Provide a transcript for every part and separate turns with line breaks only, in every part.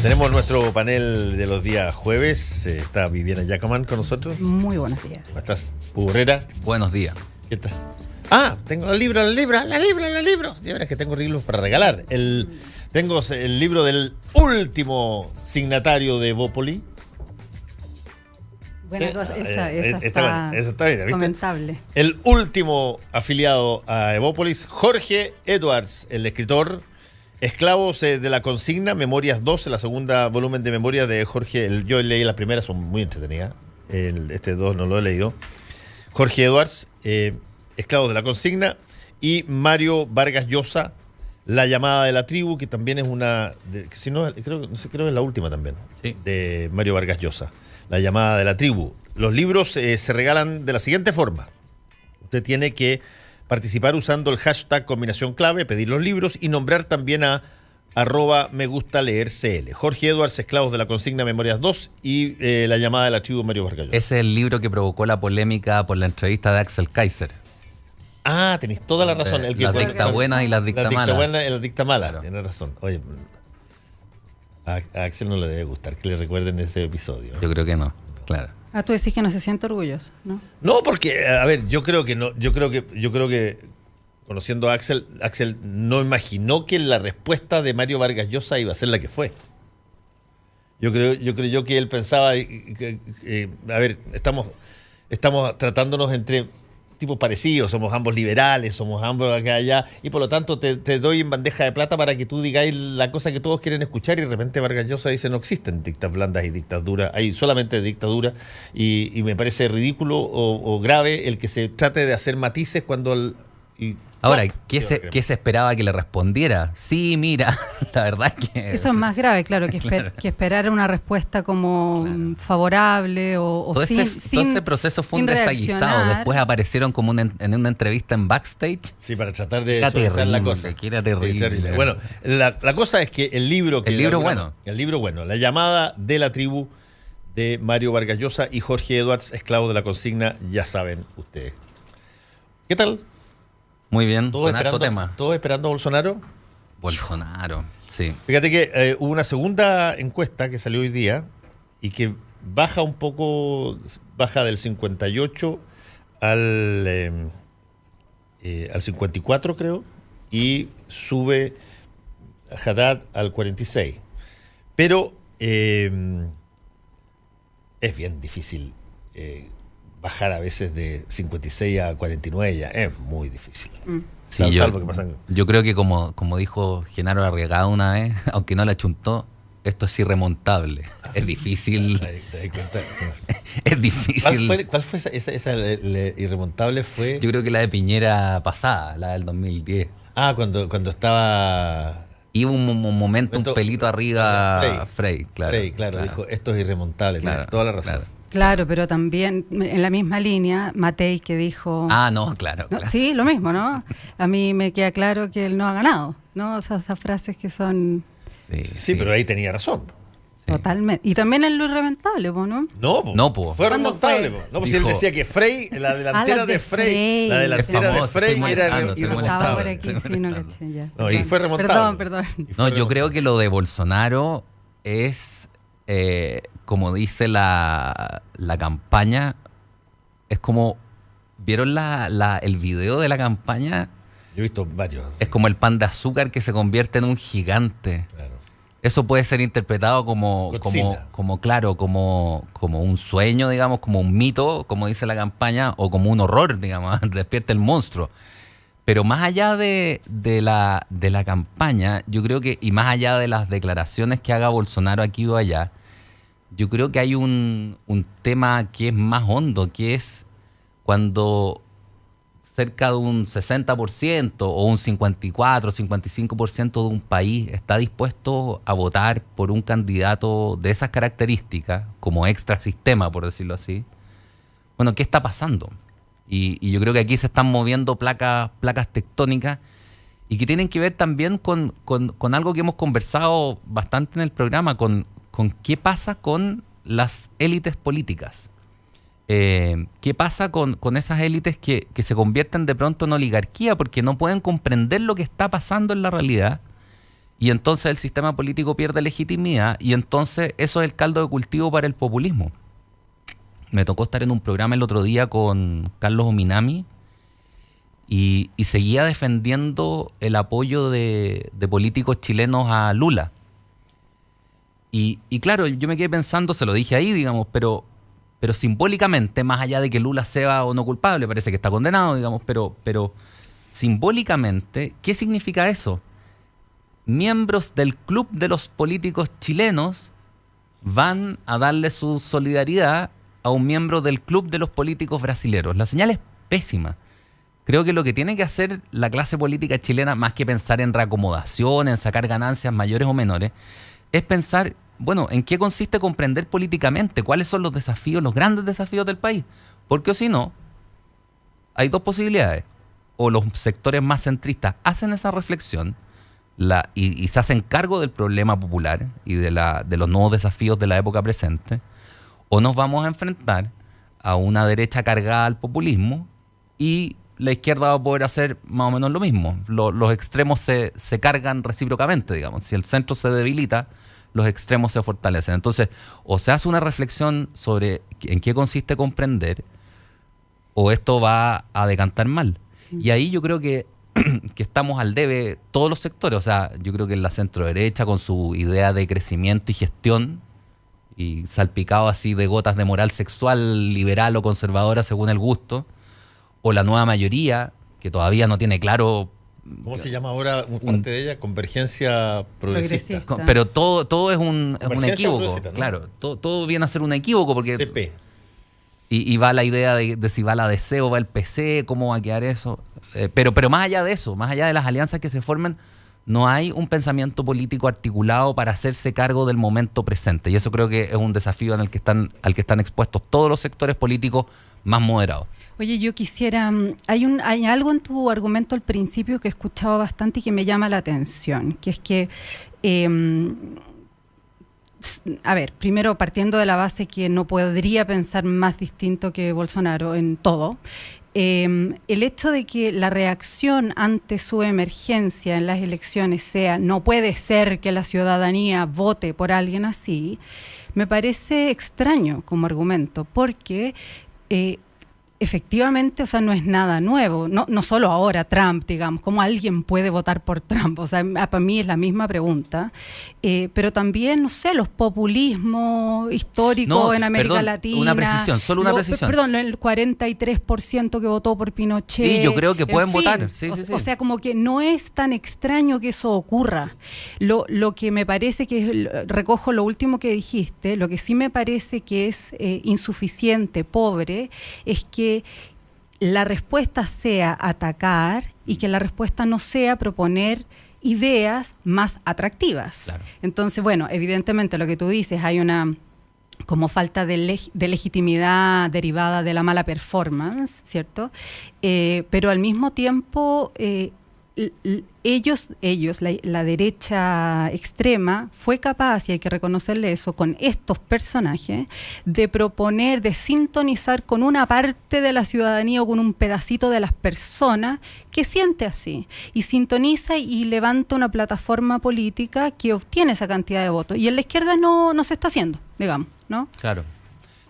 Tenemos nuestro panel de los días jueves. Está Viviana Yacaman con nosotros.
Muy buenos días.
¿Cómo estás? Hugo Herrera.
Buenos días.
¿Qué tal? Ah, tengo los libros. Ya verás que tengo libros para regalar. Tengo el libro del último signatario de Evópoli.
Buena cosa, esa está
bien, ¿viste?
comentable.
El último afiliado a Evópolis, Jorge Edwards, el escritor. Esclavos de la consigna, Memorias 2, la segunda volumen de Memorias de Jorge. Yo leí las primeras, son muy entretenidas. Este 2 no lo he leído. Jorge Edwards, Esclavos de la consigna. Y Mario Vargas Llosa, La llamada de la tribu, que también es una. Creo que es la última también.
Sí.
De Mario Vargas Llosa, La llamada de la tribu. Los libros se regalan de la siguiente forma. Usted tiene que participar usando el hashtag combinación clave, pedir los libros y nombrar también a @megustaleercl. Jorge Edwards, Esclavos de la consigna, Memorias 2 y La llamada de la tribu, Mario Vargas Llosa.
Ese es el libro que provocó la polémica por la entrevista de Axel Kaiser.
Ah, tenéis toda la razón.
Las dicta buenas y las dicta malas.
Las buenas y las dicta malas,
Claro.
Tienes razón. Oye, a Axel no le debe gustar que le recuerden ese episodio.
Yo creo que no, claro.
Ah, tú decís que no se siente orgulloso, ¿no?
No, porque, a ver, yo creo que conociendo a Axel no imaginó que la respuesta de Mario Vargas Llosa iba a ser la que fue. Yo creo que él pensaba, a ver, estamos tratándonos entre tipos parecidos, somos ambos liberales, somos ambos acá allá, y por lo tanto te doy en bandeja de plata para que tú digáis la cosa que todos quieren escuchar, y de repente Vargas Llosa dice no existen dictas blandas y dictas duras, hay solamente dictadura, y me parece ridículo o grave el que se trate de hacer matices cuando...
Ahora, ¿qué se esperaba que le respondiera? Sí, mira, la verdad es que...
Eso es más grave, claro, que esperar una respuesta como favorable o
todo
sin
ese proceso fue un
sin
desaguisado.
reaccionar.
Después aparecieron como en una entrevista en backstage.
Sí, para tratar de
Era
suavizar la
terrible,
cosa.
que era terrible.
Sí, terrible. Bueno, la cosa es que el libro bueno, La llamada de la tribu de Mario Vargas Llosa y Jorge Edwards, Esclavos de la consigna, ya saben ustedes. ¿Qué tal?
Muy bien,
¿Todos
con harto tema.
esperando a Bolsonaro?
Bolsonaro, sí.
Fíjate que hubo una segunda encuesta que salió hoy día y que baja un poco, baja del 58 al 54, creo, y sube Haddad al 46. Pero es bien difícil bajar a veces de 56 a 49, ya es muy difícil.
Sí,
Salvo que pasan.
yo creo que como dijo Genaro Arriagada una vez, aunque no la chuntó, esto es irremontable. Es difícil.
¿Te das cuenta?
Es difícil.
¿Cuál fue esa irremontable? Fue.
Yo creo que la de Piñera pasada, la del 2010.
Ah, cuando estaba.
Y hubo un momento, un pelito arriba. Frey, claro.
Frey, claro, dijo, esto es irremontable,
Claro,
tienes toda la razón.
claro.
Claro, pero también en la misma línea, Matei que dijo...
Ah, no, claro.
¿no? Sí, lo mismo, ¿no? A mí me queda claro que él no ha ganado, ¿no? O sea, esas frases que son
Sí, pero ahí tenía razón.
totalmente... Y también en lo irremantable, ¿no?
No,
po.
Fue
¿Cuándo
remontable.
fue?
No, pues si él decía que Frey, la delantera
la de
de Frey,
Frey.
la delantera
Es famoso,
de Frey
estoy
era
molestando, estoy
Estaba por
irremontable.
aquí, sí, no caché ya.
No, y fue remontable.
Perdón.
No, yo creo que lo de Bolsonaro es, como dice la campaña, es como, ¿vieron el video de la campaña?
Yo he visto varios.
Es como el pan de azúcar que se convierte en un gigante.
Claro.
Eso puede ser interpretado como un sueño, digamos, como un mito, como dice la campaña, o como un horror, digamos, despierta el monstruo. Pero más allá de la campaña, yo creo que, y más allá de las declaraciones que haga Bolsonaro aquí o allá, yo creo que hay un tema que es más hondo, que es cuando cerca de un 60% o un 54, 55% de un país está dispuesto a votar por un candidato de esas características, como extra sistema, por decirlo así. Bueno, ¿qué está pasando? Y yo creo que aquí se están moviendo placas tectónicas y que tienen que ver también con algo que hemos conversado bastante en el programa, con qué pasa con las élites políticas. ¿Qué pasa con esas élites que se convierten de pronto en oligarquía porque no pueden comprender lo que está pasando en la realidad y entonces el sistema político pierde legitimidad, y entonces eso es el caldo de cultivo para el populismo. Me tocó estar en un programa el otro día con Carlos Ominami y seguía defendiendo el apoyo de políticos chilenos a Lula. Y claro, yo me quedé pensando, se lo dije ahí, digamos, pero simbólicamente, más allá de que Lula sea o no culpable, parece que está condenado, digamos, pero simbólicamente, ¿qué significa eso? Miembros del club de los políticos chilenos van a darle su solidaridad a un miembro del club de los políticos brasileños. La señal es pésima. Creo que lo que tiene que hacer la clase política chilena, más que pensar en reacomodación, en sacar ganancias mayores o menores, es pensar, bueno, ¿en qué consiste comprender políticamente? ¿Cuáles son los desafíos, los grandes desafíos del país? Porque o si no, hay dos posibilidades. O los sectores más centristas hacen esa reflexión y se hacen cargo del problema popular y de los nuevos desafíos de la época presente, o nos vamos a enfrentar a una derecha cargada al populismo y la izquierda va a poder hacer más o menos lo mismo. Los extremos se cargan recíprocamente, digamos. Si el centro se debilita, los extremos se fortalecen. Entonces, o se hace una reflexión sobre en qué consiste comprender, o esto va a decantar mal. Y ahí yo creo que estamos al debe todos los sectores. O sea, yo creo que la centro-derecha, con su idea de crecimiento y gestión, y salpicado así de gotas de moral sexual, liberal o conservadora según el gusto, o la nueva mayoría, que todavía no tiene claro...
¿Cómo se llama ahora parte de ella? Convergencia progresista.
Pero todo es un equívoco,
¿no?
claro. Todo viene a ser un equívoco porque...
CP.
Y va la idea de si va la DC o va el PC, cómo va a quedar eso. Pero más allá de eso, más allá de las alianzas que se formen, no hay un pensamiento político articulado para hacerse cargo del momento presente. Y eso creo que es un desafío al que están expuestos todos los sectores políticos más moderados.
Oye, yo quisiera, hay algo en tu argumento al principio que he escuchado bastante y que me llama la atención, que es que, a ver, primero partiendo de la base que no podría pensar más distinto que Bolsonaro en todo, el hecho de que la reacción ante su emergencia en las elecciones sea no puede ser que la ciudadanía vote por alguien así, me parece extraño como argumento, porque... efectivamente, o sea, no es nada nuevo, no solo ahora Trump, digamos, cómo alguien puede votar por Trump, o sea, para mí es la misma pregunta, pero también, no sé, los populismos históricos en América Latina.
Una precisión, solo una precisión.
Perdón, el 43% que votó por Pinochet.
Sí, yo creo que pueden votar. Sí.
O sea, como que no es tan extraño que eso ocurra. Lo que me parece que, recojo lo último que dijiste, lo que sí me parece que es insuficiente, pobre, es que la respuesta sea atacar y que la respuesta no sea proponer ideas más atractivas. Claro. Entonces, bueno, evidentemente lo que tú dices, hay una como falta de legitimidad derivada de la mala performance, ¿cierto? Pero al mismo tiempo... la derecha extrema fue capaz, y hay que reconocerle eso, con estos personajes, de proponer, de sintonizar con una parte de la ciudadanía o con un pedacito de las personas que siente así, y sintoniza y levanta una plataforma política que obtiene esa cantidad de votos. Y en la izquierda no se está haciendo, digamos, ¿no?
Claro.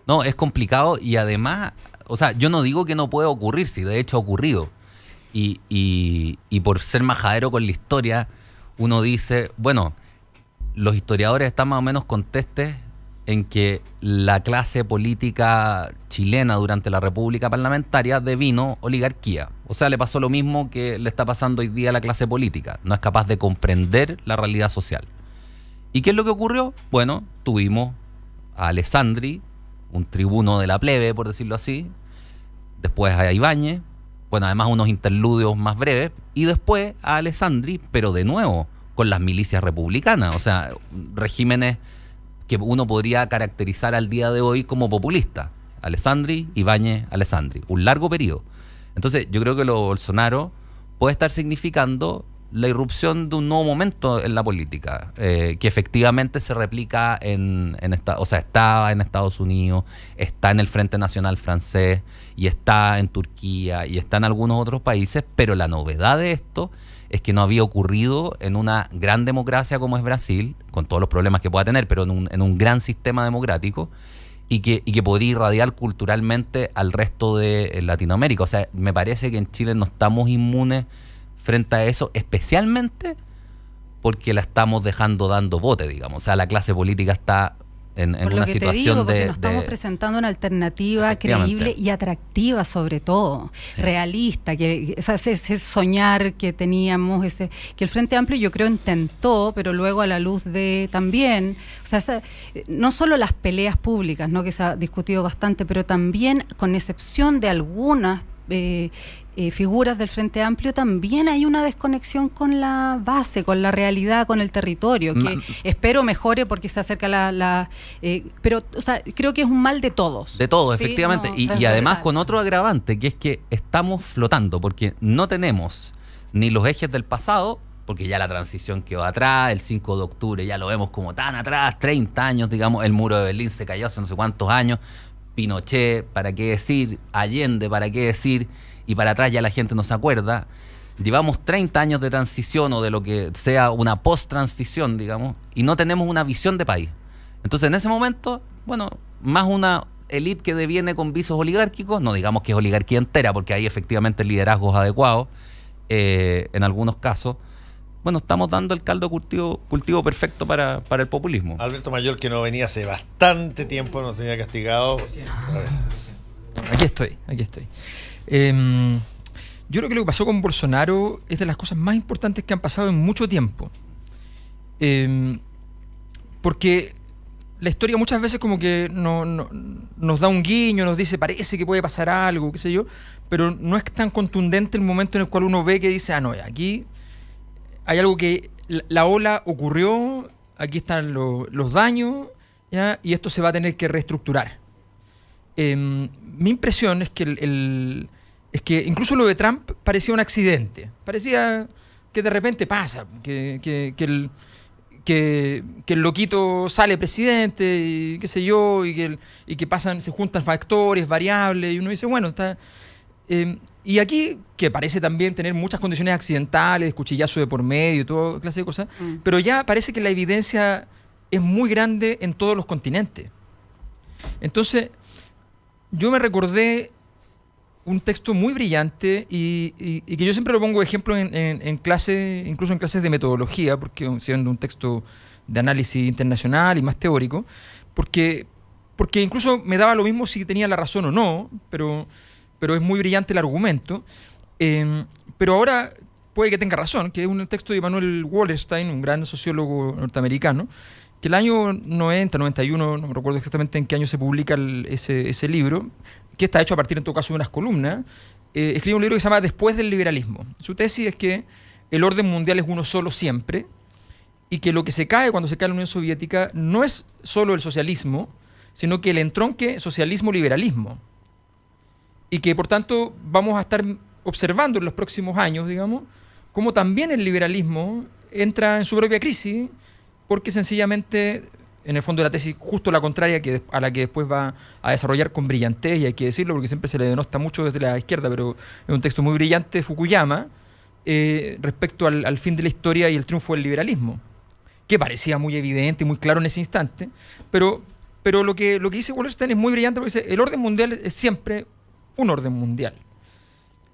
No, es complicado y además, o sea, yo no digo que no pueda ocurrir, si de hecho ha ocurrido. Y por ser majadero con la historia, uno dice, bueno, los historiadores están más o menos contestes en que la clase política chilena durante la República Parlamentaria devino oligarquía. O sea, le pasó lo mismo que le está pasando hoy día a la clase política. No es capaz de comprender la realidad social. ¿Y qué es lo que ocurrió? Bueno, tuvimos a Alessandri, un tribuno de la plebe, por decirlo así. Después a Ibáñez. Bueno, además unos interludios más breves, y después a Alessandri, pero de nuevo, con las milicias republicanas, o sea, regímenes que uno podría caracterizar al día de hoy como populistas. Alessandri, Ibáñez, Alessandri, un largo periodo. Entonces, yo creo que lo de Bolsonaro puede estar significando la irrupción de un nuevo momento en la política, que efectivamente se replica estaba en Estados Unidos, está en el Frente Nacional francés, y está en Turquía, y está en algunos otros países, pero la novedad de esto es que no había ocurrido en una gran democracia como es Brasil, con todos los problemas que pueda tener, pero en un gran sistema democrático, y que podría irradiar culturalmente al resto de Latinoamérica. O sea, me parece que en Chile no estamos inmunes frente a eso, especialmente porque la estamos dejando dando bote, digamos. O sea, la clase política está en una situación
porque nos estamos presentando una alternativa creíble y atractiva, sobre todo, realista, o sea, ese soñar que teníamos, que el Frente Amplio yo creo intentó, pero luego a la luz de también, o sea, no solo las peleas públicas, ¿no?, que se ha discutido bastante, pero también, con excepción de algunas figuras del Frente Amplio, también hay una desconexión con la base, con la realidad, con el territorio, que espero mejore porque se acerca pero, o sea, creo que es un mal de todos.
De todos,
¿sí?
efectivamente.
No,
y además con otro agravante, que es que estamos flotando, porque no tenemos ni los ejes del pasado, porque ya la transición quedó atrás, el 5 de octubre ya lo vemos como tan atrás, 30 años, digamos, el muro de Berlín se cayó hace no sé cuántos años, Pinochet, ¿para qué decir? Allende, ¿para qué decir? Y para atrás ya la gente no se acuerda. Llevamos 30 años de transición o de lo que sea una post-transición, digamos, y no tenemos una visión de país. Entonces, en ese momento, bueno, más una élite que deviene con visos oligárquicos, no digamos que es oligarquía entera, porque hay efectivamente liderazgos adecuados, en algunos casos. Bueno, estamos dando el caldo cultivo perfecto para el populismo.
Alberto Mayor, que no venía hace bastante tiempo, nos tenía castigado. A ver.
Aquí estoy. Yo creo que lo que pasó con Bolsonaro es de las cosas más importantes que han pasado en mucho tiempo. Porque la historia muchas veces como que nos da un guiño, nos dice parece que puede pasar algo, qué sé yo, pero no es tan contundente el momento en el cual uno ve que dice, no, aquí hay algo que la ola ocurrió, aquí están los daños, ¿ya? Y esto se va a tener que reestructurar. Mi impresión es que es que incluso lo de Trump parecía un accidente. Parecía que de repente pasa, que el loquito sale presidente, y qué sé yo, y que se juntan factores, variables, y uno dice, bueno, está... y aquí, que parece también tener muchas condiciones accidentales, cuchillazo de por medio, toda clase de cosas, pero ya parece que la evidencia es muy grande en todos los continentes. Entonces, yo me recordé un texto muy brillante y que yo siempre lo pongo de ejemplo en clase, incluso en clases de metodología, porque siendo un texto de análisis internacional y más teórico, porque incluso me daba lo mismo si tenía la razón o no, pero es muy brillante el argumento. Pero ahora puede que tenga razón, que es un texto de Emanuel Wallerstein, un gran sociólogo norteamericano, que el año 90, 91, no me recuerdo exactamente en qué año se publica ese libro, que está hecho a partir en todo caso de unas columnas, escribe un libro que se llama Después del liberalismo. Su tesis es que el orden mundial es uno solo siempre, y que lo que se cae cuando se cae la Unión Soviética no es solo el socialismo, sino que el entronque socialismo-liberalismo. Y que por tanto vamos a estar observando en los próximos años, digamos, cómo también el liberalismo entra en su propia crisis, porque sencillamente, en el fondo de la tesis, justo la contraria a la que después va a desarrollar con brillantez, y hay que decirlo porque siempre se le denosta mucho desde la izquierda, pero es un texto muy brillante de Fukuyama, respecto al fin de la historia y el triunfo del liberalismo, que parecía muy evidente y muy claro en ese instante, pero lo que dice Wallerstein es muy brillante porque dice, el orden mundial es siempre un orden mundial.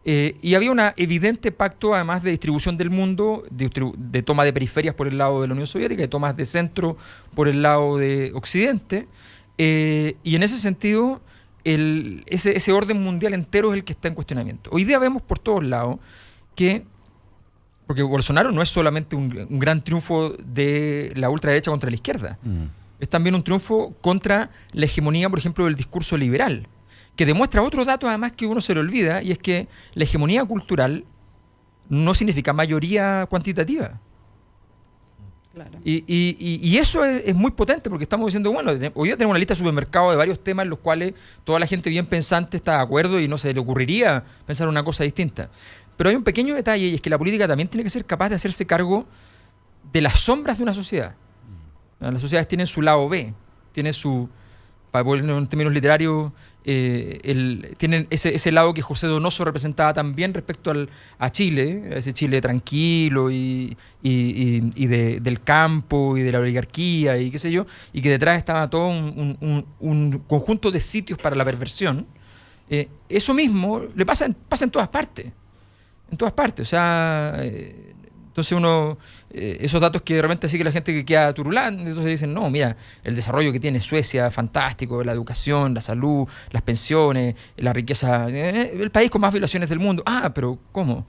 Y había un evidente pacto, además, de distribución del mundo, de toma de periferias por el lado de la Unión Soviética, de tomas de centro por el lado de Occidente, y en ese sentido ese orden mundial entero es el que está en cuestionamiento. Hoy día vemos por todos lados porque Bolsonaro no es solamente un gran triunfo de la ultraderecha contra la izquierda, es también un triunfo contra la hegemonía, por ejemplo, del discurso liberal, que demuestra otro dato además que uno se le olvida, y es que la hegemonía cultural no significa mayoría cuantitativa. Claro. Y eso es muy potente, porque estamos diciendo, bueno, hoy día tenemos una lista de supermercados de varios temas en los cuales toda la gente bien pensante está de acuerdo y no se le ocurriría pensar una cosa distinta. Pero hay un pequeño detalle, y es que la política también tiene que ser capaz de hacerse cargo de las sombras de una sociedad. Las sociedades tienen su lado B, tienen su para ponerlo en términos literarios, tienen ese lado que José Donoso representaba también respecto a Chile, a ese Chile tranquilo y del campo y de la oligarquía y qué sé yo, y que detrás estaba todo un conjunto de sitios para la perversión. Eso mismo le pasa en todas partes. En todas partes. O sea, entonces esos datos que de repente sí que la gente que queda turulante, entonces dicen, no, mira, el desarrollo que tiene Suecia, fantástico, la educación, la salud, las pensiones, la riqueza, el país con más violaciones del mundo. Ah, pero ¿cómo?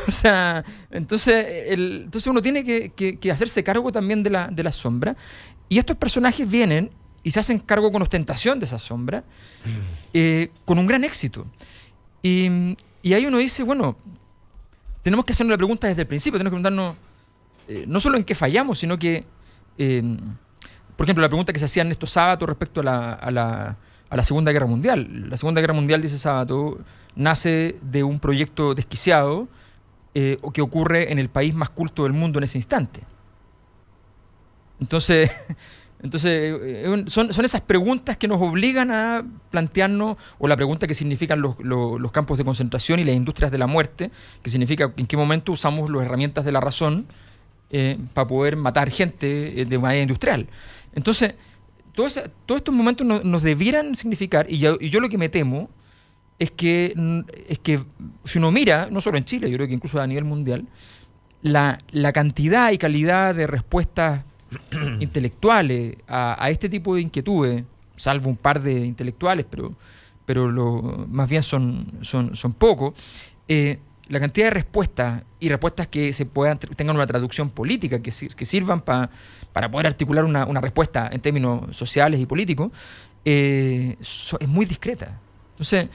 O sea, entonces uno tiene que hacerse cargo también de la sombra. Y estos personajes vienen y se hacen cargo con ostentación de esa sombra, con un gran éxito. Y ahí uno dice, bueno, tenemos que hacernos la pregunta desde el principio, tenemos que preguntarnos no solo en qué fallamos, sino que, por ejemplo, la pregunta que se hacía Ernesto Sábato respecto a la Segunda Guerra Mundial. La Segunda Guerra Mundial, dice Sábato, nace de un proyecto desquiciado que ocurre en el país más culto del mundo en ese instante. Entonces son esas preguntas que nos obligan a plantearnos, o la pregunta que significan los campos de concentración y las industrias de la muerte, que significa en qué momento usamos las herramientas de la razón para poder matar gente de manera industrial. Entonces, todos estos momentos nos debieran significar, y yo lo que me temo es que si uno mira, no solo en Chile, yo creo que incluso a nivel mundial, la cantidad y calidad de respuestas intelectuales a este tipo de inquietudes, salvo un par de intelectuales, pero más bien son pocos, la cantidad de respuestas y respuestas que tengan una traducción política, que sirvan para poder articular una respuesta en términos sociales y políticos, es muy discreta. Entonces,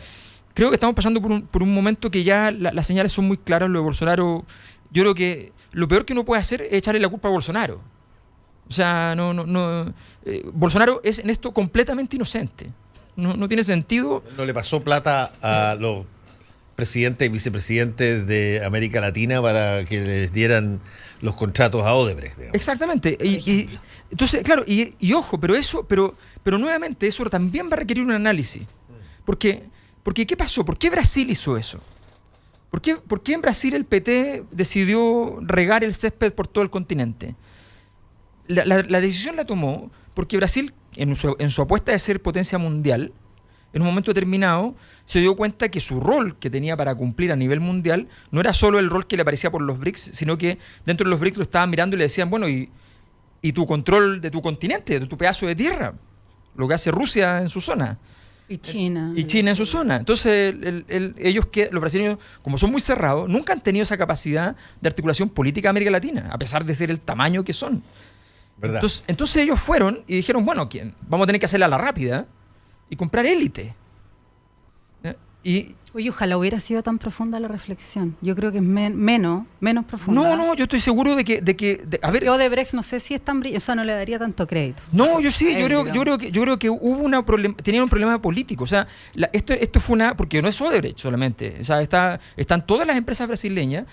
creo que estamos pasando por un momento que ya las señales son muy claras. Lo de Bolsonaro, yo creo que lo peor que uno puede hacer es echarle la culpa a Bolsonaro. O sea, Bolsonaro es en esto completamente inocente. No tiene sentido.
No le pasó plata a los presidentes y vicepresidentes de América Latina para que les dieran los contratos a Odebrecht, digamos.
Exactamente. Y entonces, claro, y ojo, pero nuevamente eso también va a requerir un análisis. Porque ¿qué pasó? ¿Por qué Brasil hizo eso? ¿Por qué en Brasil el PT decidió regar el césped por todo el continente? La decisión la tomó porque Brasil, en su apuesta de ser potencia mundial, en un momento determinado se dio cuenta que su rol que tenía para cumplir a nivel mundial no era solo el rol que le aparecía por los BRICS, sino que dentro de los BRICS lo estaban mirando y le decían, bueno, y tu control de tu continente, de tu pedazo de tierra, lo que hace Rusia en su zona.
Y China.
Y China en su zona. Entonces, los brasileños, como son muy cerrados, nunca han tenido esa capacidad de articulación política de América Latina, a pesar de ser el tamaño que son.
¿Verdad?
Entonces ellos fueron y dijeron, bueno, vamos a tener que hacerla a la rápida y comprar élite.
Oye, ojalá hubiera sido tan profunda la reflexión. Yo creo que es menos profunda.
No, yo estoy seguro de que a ver,
yo de Brecht no sé si es tan brillante, o sea, no le daría tanto crédito.
No, yo sí, yo creo que hubo tenían un problema político. O sea, esto fue porque no es Odebrecht solamente. O sea, están todas las empresas brasileñas.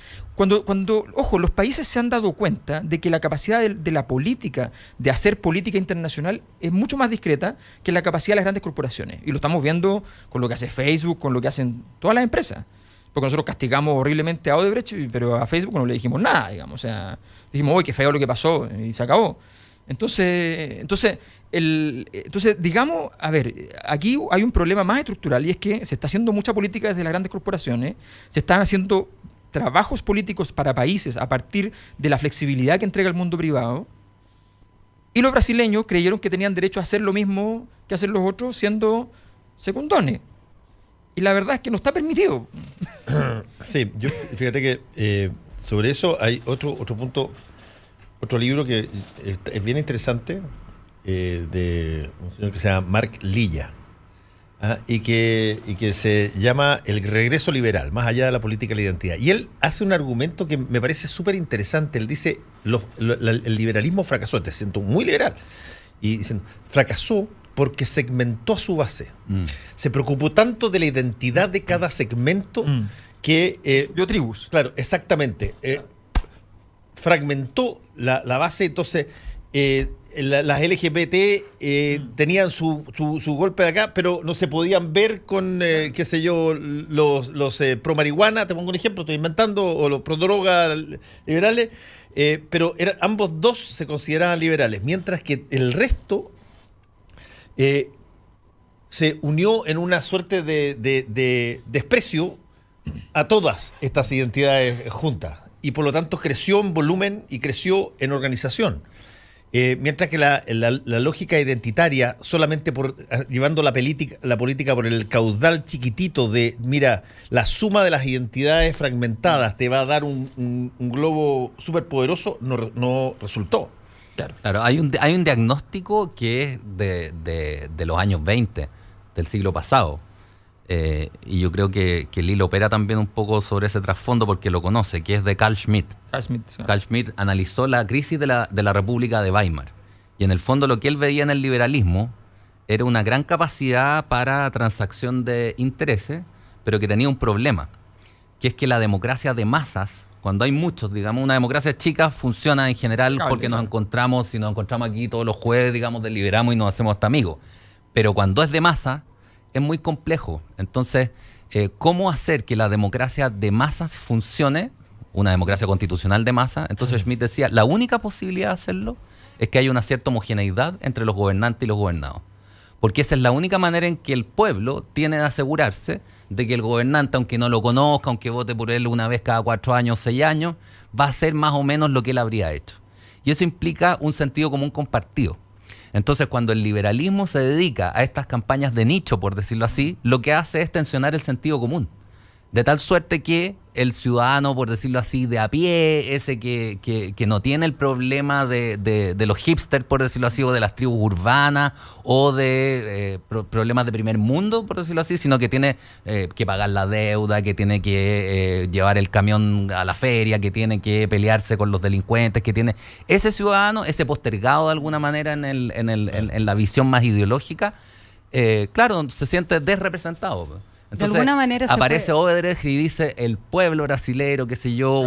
Ojo, los países se han dado cuenta de que la capacidad de la política, de hacer política internacional, es mucho más discreta que la capacidad de las grandes corporaciones. Y lo estamos viendo con lo que hace Facebook, con lo que hacen todas las empresas. Porque nosotros castigamos horriblemente a Odebrecht, pero a Facebook no le dijimos nada, digamos. O sea, dijimos, uy, qué feo lo que pasó, y se acabó. Entonces, digamos, a ver, aquí hay un problema más estructural, y es que se está haciendo mucha política desde las grandes corporaciones, se están haciendo trabajos políticos para países a partir de la flexibilidad que entrega el mundo privado, y los brasileños creyeron que tenían derecho a hacer lo mismo que hacen los otros siendo secundones. Y la verdad es que no está permitido.
Sí, fíjate que sobre eso hay otro punto, otro libro que es bien interesante, de un señor que se llama Mark Lilla, y que se llama El regreso liberal, más allá de la política de la identidad. Y él hace un argumento que me parece súper interesante. Él dice, el liberalismo fracasó, te siento muy liberal, y dicen, fracasó porque segmentó a su base. Se preocupó tanto de la identidad de cada segmento que...
dio tribus.
Claro, exactamente. Fragmentó la base, entonces las LGBT tenían su golpe de acá, pero no se podían ver con, qué sé yo, los pro marihuana, te pongo un ejemplo, estoy inventando, o los pro droga liberales, pero ambos dos se consideraban liberales, mientras que el resto se unió en una suerte de desprecio a todas estas identidades juntas, y por lo tanto creció en volumen y creció en organización. Mientras que la lógica identitaria, solamente llevando la política por el caudal chiquitito de, mira, la suma de las identidades fragmentadas te va a dar un globo súper poderoso, no resultó.
Claro, hay un diagnóstico que es de los años 20, del siglo pasado. Y yo creo que Lilo opera también un poco sobre ese trasfondo porque lo conoce, que es de Carl Schmitt. Carl Schmitt analizó la crisis de la República de Weimar. Y en el fondo lo que él veía en el liberalismo era una gran capacidad para transacción de intereses, pero que tenía un problema, que es que la democracia de masas, cuando hay muchos, digamos, una democracia chica funciona en general porque nos encontramos aquí todos los jueves, digamos, deliberamos y nos hacemos hasta amigos. Pero cuando es de masa, es muy complejo. Entonces, ¿cómo hacer que la democracia de masas funcione? Una democracia constitucional de masa. Entonces Schmitt decía, la única posibilidad de hacerlo es que haya una cierta homogeneidad entre los gobernantes y los gobernados. Porque esa es la única manera en que el pueblo tiene de asegurarse de que el gobernante, aunque no lo conozca, aunque vote por él una vez cada 4 años, 6 años, va a hacer más o menos lo que él habría hecho. Y eso implica un sentido común compartido. Entonces, cuando el liberalismo se dedica a estas campañas de nicho, por decirlo así, lo que hace es tensionar el sentido común. De tal suerte que el ciudadano, por decirlo así, de a pie, ese que no tiene el problema de los hipsters, por decirlo así, o de las tribus urbanas, o de problemas de primer mundo, por decirlo así, sino que tiene que pagar la deuda, que tiene que llevar el camión a la feria, que tiene que pelearse con los delincuentes, que tiene ese ciudadano, ese postergado de alguna manera en la visión más ideológica, claro, se siente desrepresentado. Entonces,
de alguna manera
aparece Odebrecht y dice el pueblo brasilero, qué sé yo,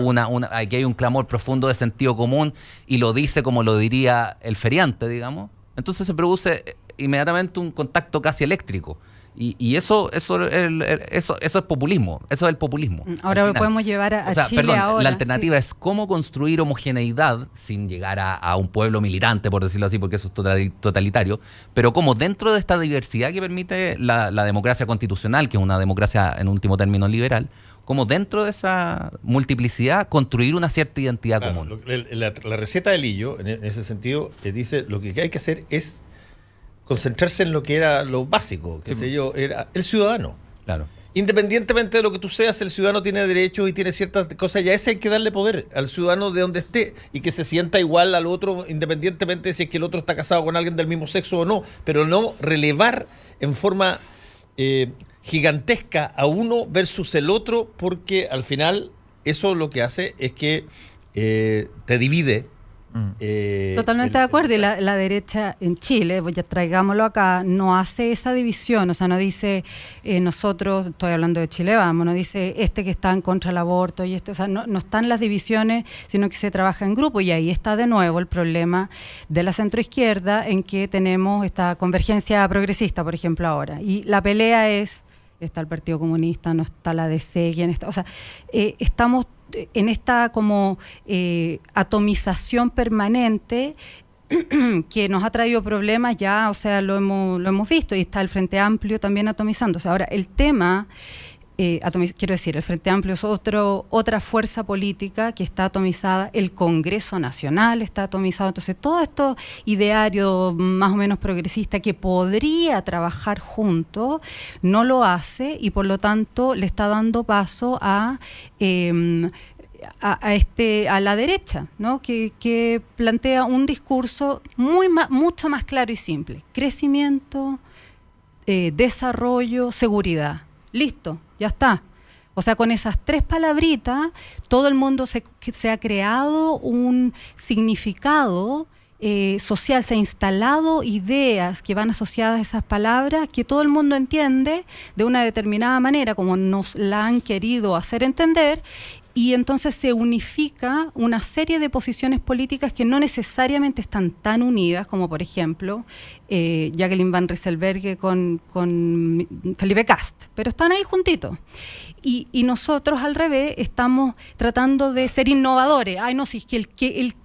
aquí hay un clamor profundo de sentido común, y lo dice como lo diría el feriante, digamos. Entonces se produce inmediatamente un contacto casi eléctrico. Y eso es populismo, eso es el populismo.
Ahora lo podemos llevar a Chile.
Perdón,
ahora.
la alternativa es cómo construir homogeneidad sin llegar a un pueblo militante, por decirlo así, porque eso es totalitario, pero cómo dentro de esta diversidad que permite la democracia constitucional, que es una democracia en último término liberal, cómo dentro de esa multiplicidad construir una cierta identidad común.
La receta de Lillo, en ese sentido, dice lo que hay que hacer es concentrarse en lo que era lo básico, era el ciudadano.
Claro.
Independientemente de lo que tú seas, el ciudadano tiene derechos y tiene ciertas cosas, y a ese hay que darle poder, al ciudadano de donde esté, y que se sienta igual al otro, independientemente de si es que el otro está casado con alguien del mismo sexo o no, pero no relevar en forma gigantesca a uno versus el otro, porque al final eso lo que hace es que te divide.
Totalmente de acuerdo. Y la derecha en Chile, pues ya traigámoslo acá, no hace esa división. O sea, no dice nosotros, estoy hablando de Chile, vamos, no dice que está en contra del aborto y o sea, no están las divisiones, sino que se trabaja en grupo. Y ahí está de nuevo el problema de la centroizquierda, en que tenemos esta convergencia progresista, por ejemplo, ahora. Y la pelea está el Partido Comunista, no está la DC, o sea, estamos en esta como atomización permanente que nos ha traído problemas ya, o sea, lo hemos visto, y está el Frente Amplio también atomizándose. Ahora, el tema, quiero decir, el Frente Amplio es otra fuerza política que está atomizada, el Congreso Nacional está atomizado, entonces todo esto ideario más o menos progresista que podría trabajar juntos, no lo hace, y por lo tanto le está dando paso a la derecha, ¿no? que plantea un discurso mucho más claro y simple: crecimiento, desarrollo, seguridad. Listo, ya está. O sea, con esas 3 palabritas, todo el mundo se ha creado un significado social, se ha instalado ideas que van asociadas a esas palabras que todo el mundo entiende de una determinada manera, como nos la han querido hacer entender, y entonces se unifica una serie de posiciones políticas que no necesariamente están tan unidas como, por ejemplo, Jacqueline Van Rysselberghe con Felipe Kast, pero están ahí juntitos. Y nosotros, al revés, estamos tratando de ser innovadores. Ay, no, si es que el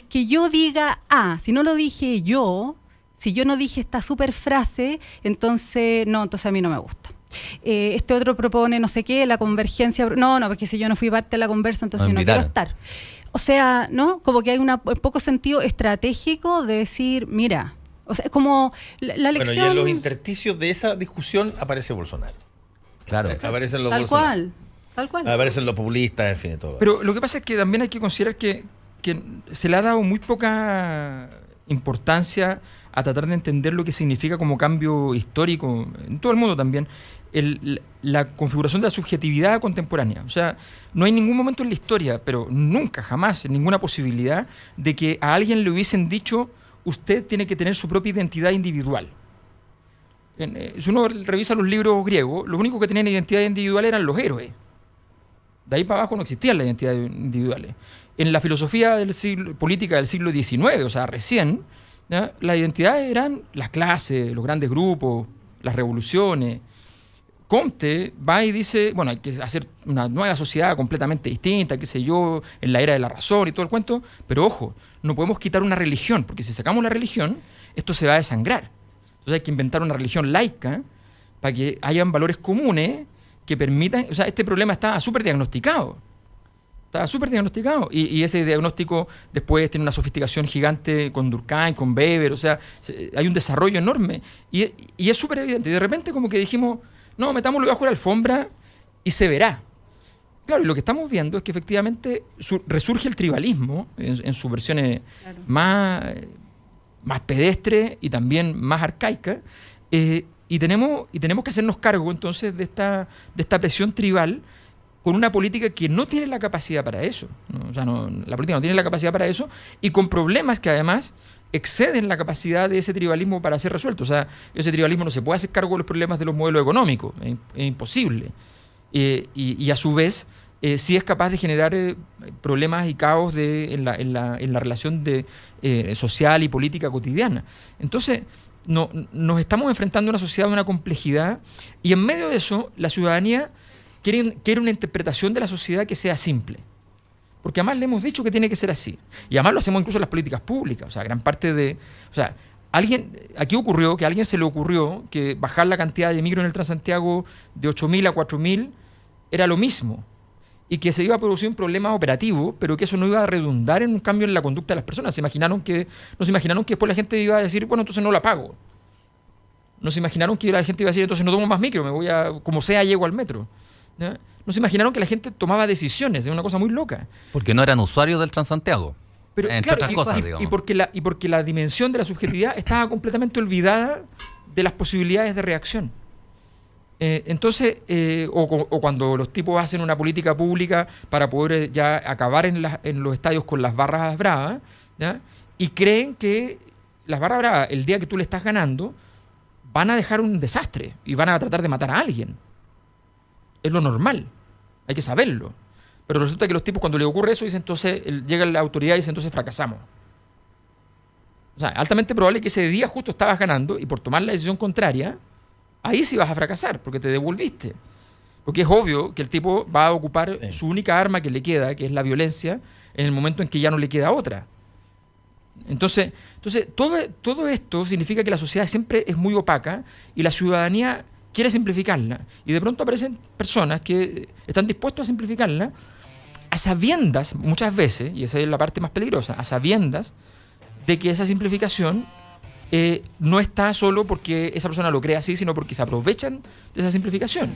que yo diga si no lo dije yo, si yo no dije esta super frase, entonces a mí no me gusta. Este otro propone no sé qué, la convergencia. No, porque si yo no fui parte de la conversa, entonces yo no quiero estar. O sea, ¿no? Como que hay un poco sentido estratégico de decir, mira, o sea, es como la lección.
Bueno, y en los intersticios de esa discusión aparece Bolsonaro.
Claro.
Aparecen los
tal cual.
Aparecen los populistas, en fin, todo.
Pero lo que pasa es que también hay que considerar que se le ha dado muy poca importancia a tratar de entender lo que significa como cambio histórico, en todo el mundo también, la configuración de la subjetividad contemporánea. O sea, no hay ningún momento en la historia, pero nunca, jamás, ninguna posibilidad de que a alguien le hubiesen dicho, usted tiene que tener su propia identidad individual. Si uno revisa los libros griegos, los únicos que tenían identidad individual eran los héroes. De ahí para abajo no existían las identidades individuales. En la filosofía política del siglo XIX, o sea, recién, ¿ya? Las identidades eran las clases, los grandes grupos, las revoluciones. Comte va y dice, bueno, hay que hacer una nueva sociedad completamente distinta, qué sé yo, en la era de la razón y todo el cuento, pero ojo, no podemos quitar una religión, porque si sacamos la religión, esto se va a desangrar. Entonces hay que inventar una religión laica para que hayan valores comunes que permitan... O sea, este problema estaba súper diagnosticado. Y ese diagnóstico después tiene una sofisticación gigante con Durkheim, con Weber. O sea, hay un desarrollo enorme. Y es súper evidente. Y de repente como que dijimos, no, metámoslo bajo la alfombra y se verá. Claro, y lo que estamos viendo es que efectivamente resurge el tribalismo en sus versiones más pedestre y también más arcaica, y tenemos que hacernos cargo entonces de esta presión tribal con una política que no tiene la capacidad para eso, ¿no? O sea, la política no tiene la capacidad para eso, y con problemas que además exceden la capacidad de ese tribalismo para ser resuelto. O sea, ese tribalismo no se puede hacer cargo de los problemas de los modelos económicos, es imposible. Y a su vez sí es capaz de generar problemas y caos en la relación social y política cotidiana. Entonces, nos estamos enfrentando a una sociedad de una complejidad, y en medio de eso, la ciudadanía quiere una interpretación de la sociedad que sea simple. Porque además le hemos dicho que tiene que ser así. Y además lo hacemos incluso en las políticas públicas. O sea, gran parte de... O sea, aquí ocurrió que a alguien se le ocurrió que bajar la cantidad de micro en el Transantiago de 8.000 a 4.000 era lo mismo, y que se iba a producir un problema operativo, pero que eso no iba a redundar en un cambio en la conducta de las personas. No se imaginaron que después la gente iba a decir, bueno, entonces no la pago. No se imaginaron que la gente iba a decir, entonces no tomo más micro, como sea, llego al metro. ¿Ya? No se imaginaron que la gente tomaba decisiones, es una cosa muy loca.
Porque no eran usuarios del Transantiago,
pero,
entre
claro,
otras cosas, digamos.
Y porque la dimensión de la subjetividad estaba completamente olvidada de las posibilidades de reacción. Entonces, o cuando los tipos hacen una política pública para poder ya acabar en los estadios con las barras bravas, ¿ya? Y creen que las barras bravas, el día que tú le estás ganando, van a dejar un desastre y van a tratar de matar a alguien. Es lo normal, hay que saberlo. Pero resulta que los tipos, cuando les ocurre eso, dicen, entonces llega la autoridad y dice, entonces fracasamos. O sea, altamente probable que ese día justo estabas ganando y por tomar la decisión contraria, ahí sí vas a fracasar, porque te devolviste. Porque es obvio que el tipo va a ocupar su única arma que le queda, que es la violencia, en el momento en que ya no le queda otra. Entonces todo esto significa que la sociedad siempre es muy opaca y la ciudadanía quiere simplificarla. Y de pronto aparecen personas que están dispuestos a simplificarla a sabiendas, muchas veces, y esa es la parte más peligrosa, a sabiendas de que esa simplificación no está solo porque esa persona lo cree así, sino porque se aprovechan de esa simplificación.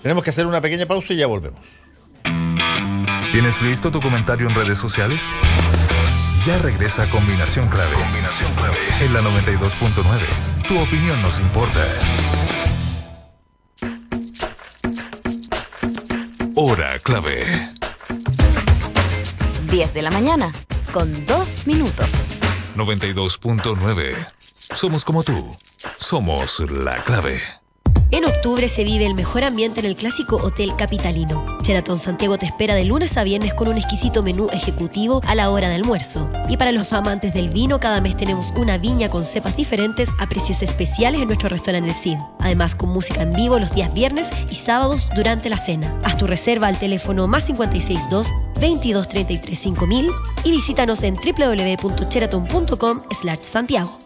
Tenemos que hacer una pequeña pausa y ya volvemos.
¿Tienes listo tu comentario en redes sociales? Ya regresa Combinación Clave. Combinación Clave. En la 92.9. Tu opinión nos importa. Hora Clave.
10 de la mañana, con 2 minutos.
92.9. Somos como tú. Somos la clave.
En octubre se vive el mejor ambiente en el clásico Hotel Capitalino. Sheraton Santiago te espera de lunes a viernes con un exquisito menú ejecutivo a la hora de almuerzo. Y para los amantes del vino, cada mes tenemos una viña con cepas diferentes a precios especiales en nuestro restaurante El Cid. Además, con música en vivo los días viernes y sábados durante la cena. Haz tu reserva al teléfono +562 2233 5000 y visítanos en www.sheraton.com/Santiago.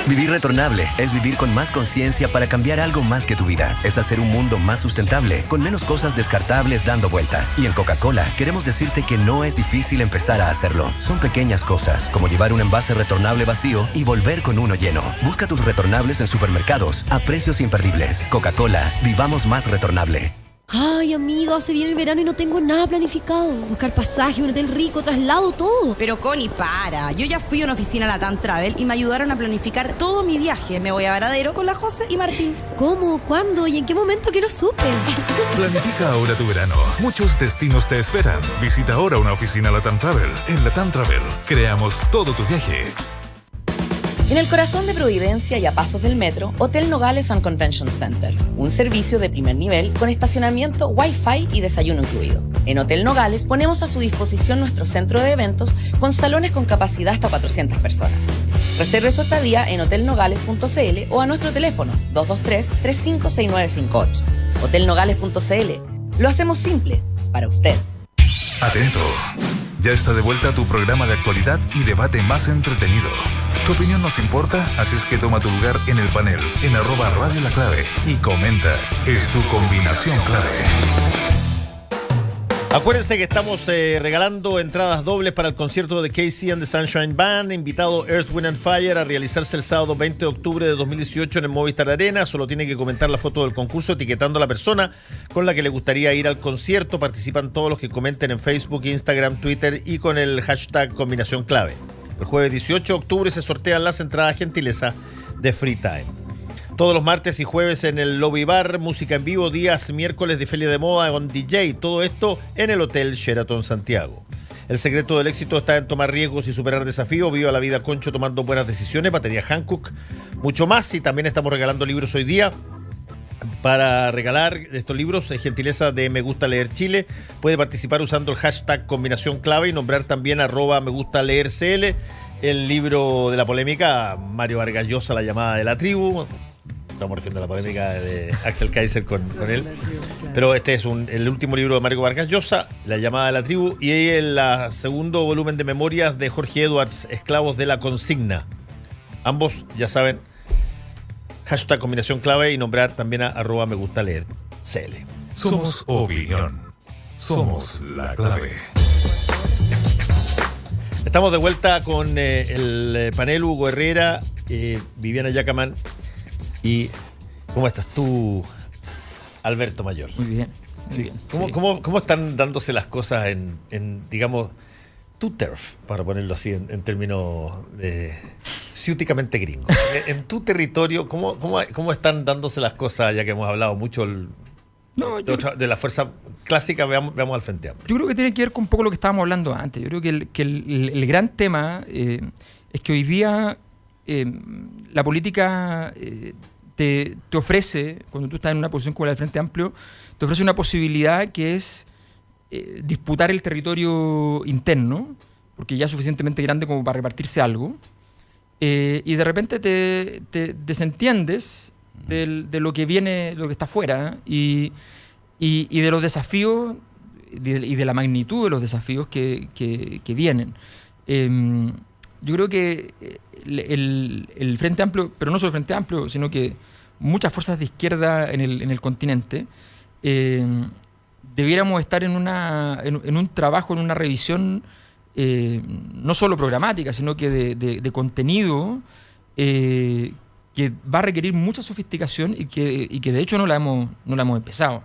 Vivir retornable es vivir con más conciencia para cambiar algo más que tu vida. Es hacer un mundo más sustentable, con menos cosas descartables dando vuelta. Y en Coca-Cola queremos decirte que no es difícil empezar a hacerlo. Son pequeñas cosas, como llevar un envase retornable vacío y volver con uno lleno. Busca tus retornables en supermercados a precios imperdibles. Coca-Cola, vivamos más retornable.
Ay, amigo, se viene el verano y no tengo nada planificado. Buscar pasaje, un hotel rico, traslado, todo.
Pero Connie, para. Yo ya fui a una oficina a Latam Travel y me ayudaron a planificar todo mi viaje. Me voy a Varadero con la José y Martín.
¿Cómo? ¿Cuándo? ¿Y en qué momento? Que no supe.
Planifica ahora tu verano. Muchos destinos te esperan. Visita ahora una oficina Latam Travel. En Latam Travel, creamos todo tu viaje.
En el corazón de Providencia y a pasos del metro, Hotel Nogales and Convention Center. Un servicio de primer nivel con estacionamiento, Wi-Fi y desayuno incluido. En Hotel Nogales ponemos a su disposición nuestro centro de eventos con salones con capacidad hasta 400 personas. Reserve su estadía en hotelnogales.cl o a nuestro teléfono 223-356958. Hotelnogales.cl. Lo hacemos simple para usted.
Atento. Ya está de vuelta tu programa de actualidad y debate más entretenido. Tu opinión nos importa, así es que toma tu lugar en el panel, en @Radio La Clave y comenta. Es tu combinación clave.
Acuérdense que estamos regalando entradas dobles para el concierto de KC and the Sunshine Band, invitado Earth, Wind and Fire a realizarse el sábado 20 de octubre de 2018 en el Movistar Arena. Solo tiene que comentar la foto del concurso etiquetando a la persona con la que le gustaría ir al concierto. Participan todos los que comenten en Facebook, Instagram, Twitter y con el hashtag Combinación Clave. El jueves 18 de octubre se sortean las entradas gentileza de Free Time. Todos los martes y jueves en el Lobby Bar, música en vivo, días miércoles de feria de moda con DJ. Todo esto en el Hotel Sheraton Santiago. El secreto del éxito está en tomar riesgos y superar desafíos. Viva la vida Concho tomando buenas decisiones. Batería Hankook. Mucho más. Y también estamos regalando libros hoy día. Para regalar estos libros, gentileza de Me Gusta Leer Chile. Puede participar usando el hashtag Combinación Clave y nombrar también @MeGustaLeerCL. El libro de la polémica, Mario Vargas Llosa, La llamada de la tribu. Estamos refiriendo a la polémica de Axel Kaiser con él. Pero este es el último libro de Mario Vargas Llosa, La llamada de la tribu. Y el segundo volumen de memorias de Jorge Edwards, Esclavos de la consigna. Ambos, ya saben, hashtag Combinación Clave y nombrar también @MeGustaLeerCL.
Somos opinión. Somos la clave.
Estamos de vuelta con el panel Hugo Herrera, Viviana Yacaman y ¿cómo estás tú, Alberto Mayor?
Muy bien.
Sí.
Bien,
¿Cómo están dándose las cosas en digamos, tu turf, para ponerlo así en términos ciúticamente gringos? En tu territorio, ¿cómo están dándose las cosas, ya que hemos hablado mucho de la fuerza clásica? Veamos al Frente Amplio.
Yo creo que tiene que ver con un poco lo que estábamos hablando antes. Yo creo que el gran tema es que hoy día la política te ofrece, cuando tú estás en una posición como la del Frente Amplio, te ofrece una posibilidad que es disputar el territorio interno, porque ya es suficientemente grande como para repartirse algo, y de repente te desentiendes de lo que viene, lo que está afuera, y de los desafíos y de la magnitud de los desafíos que vienen. Yo creo que el Frente Amplio, pero no solo el Frente Amplio, sino que muchas fuerzas de izquierda en el continente, debiéramos estar en un trabajo, en una revisión no solo programática, sino que de contenido que va a requerir mucha sofisticación y que de hecho no la hemos empezado.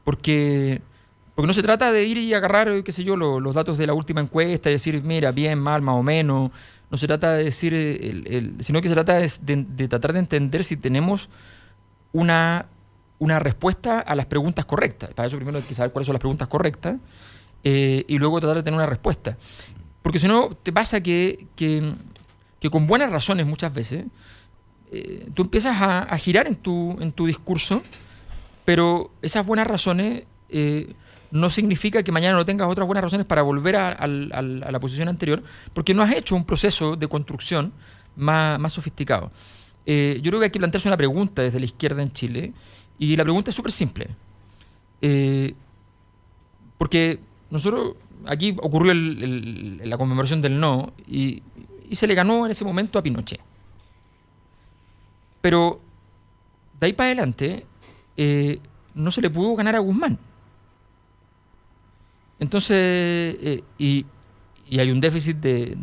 Porque no se trata de ir y agarrar, qué sé yo, los datos de la última encuesta y decir, mira, bien, mal, más o menos. No se trata de decir, sino que se trata de tratar de entender si tenemos una respuesta a las preguntas correctas. Para eso primero hay que saber cuáles son las preguntas correctas y luego tratar de tener una respuesta. Porque si no, te pasa que con buenas razones muchas veces tú empiezas a girar en tu discurso, pero esas buenas razones no significa que mañana no tengas otras buenas razones para volver a la posición anterior, porque no has hecho un proceso de construcción más sofisticado. Yo creo que hay que plantearse una pregunta desde la izquierda en Chile, y la pregunta es súper simple. Porque nosotros, aquí ocurrió la conmemoración del no, y se le ganó en ese momento a Pinochet. Pero de ahí para adelante no se le pudo ganar a Guzmán. Entonces, y hay un déficit de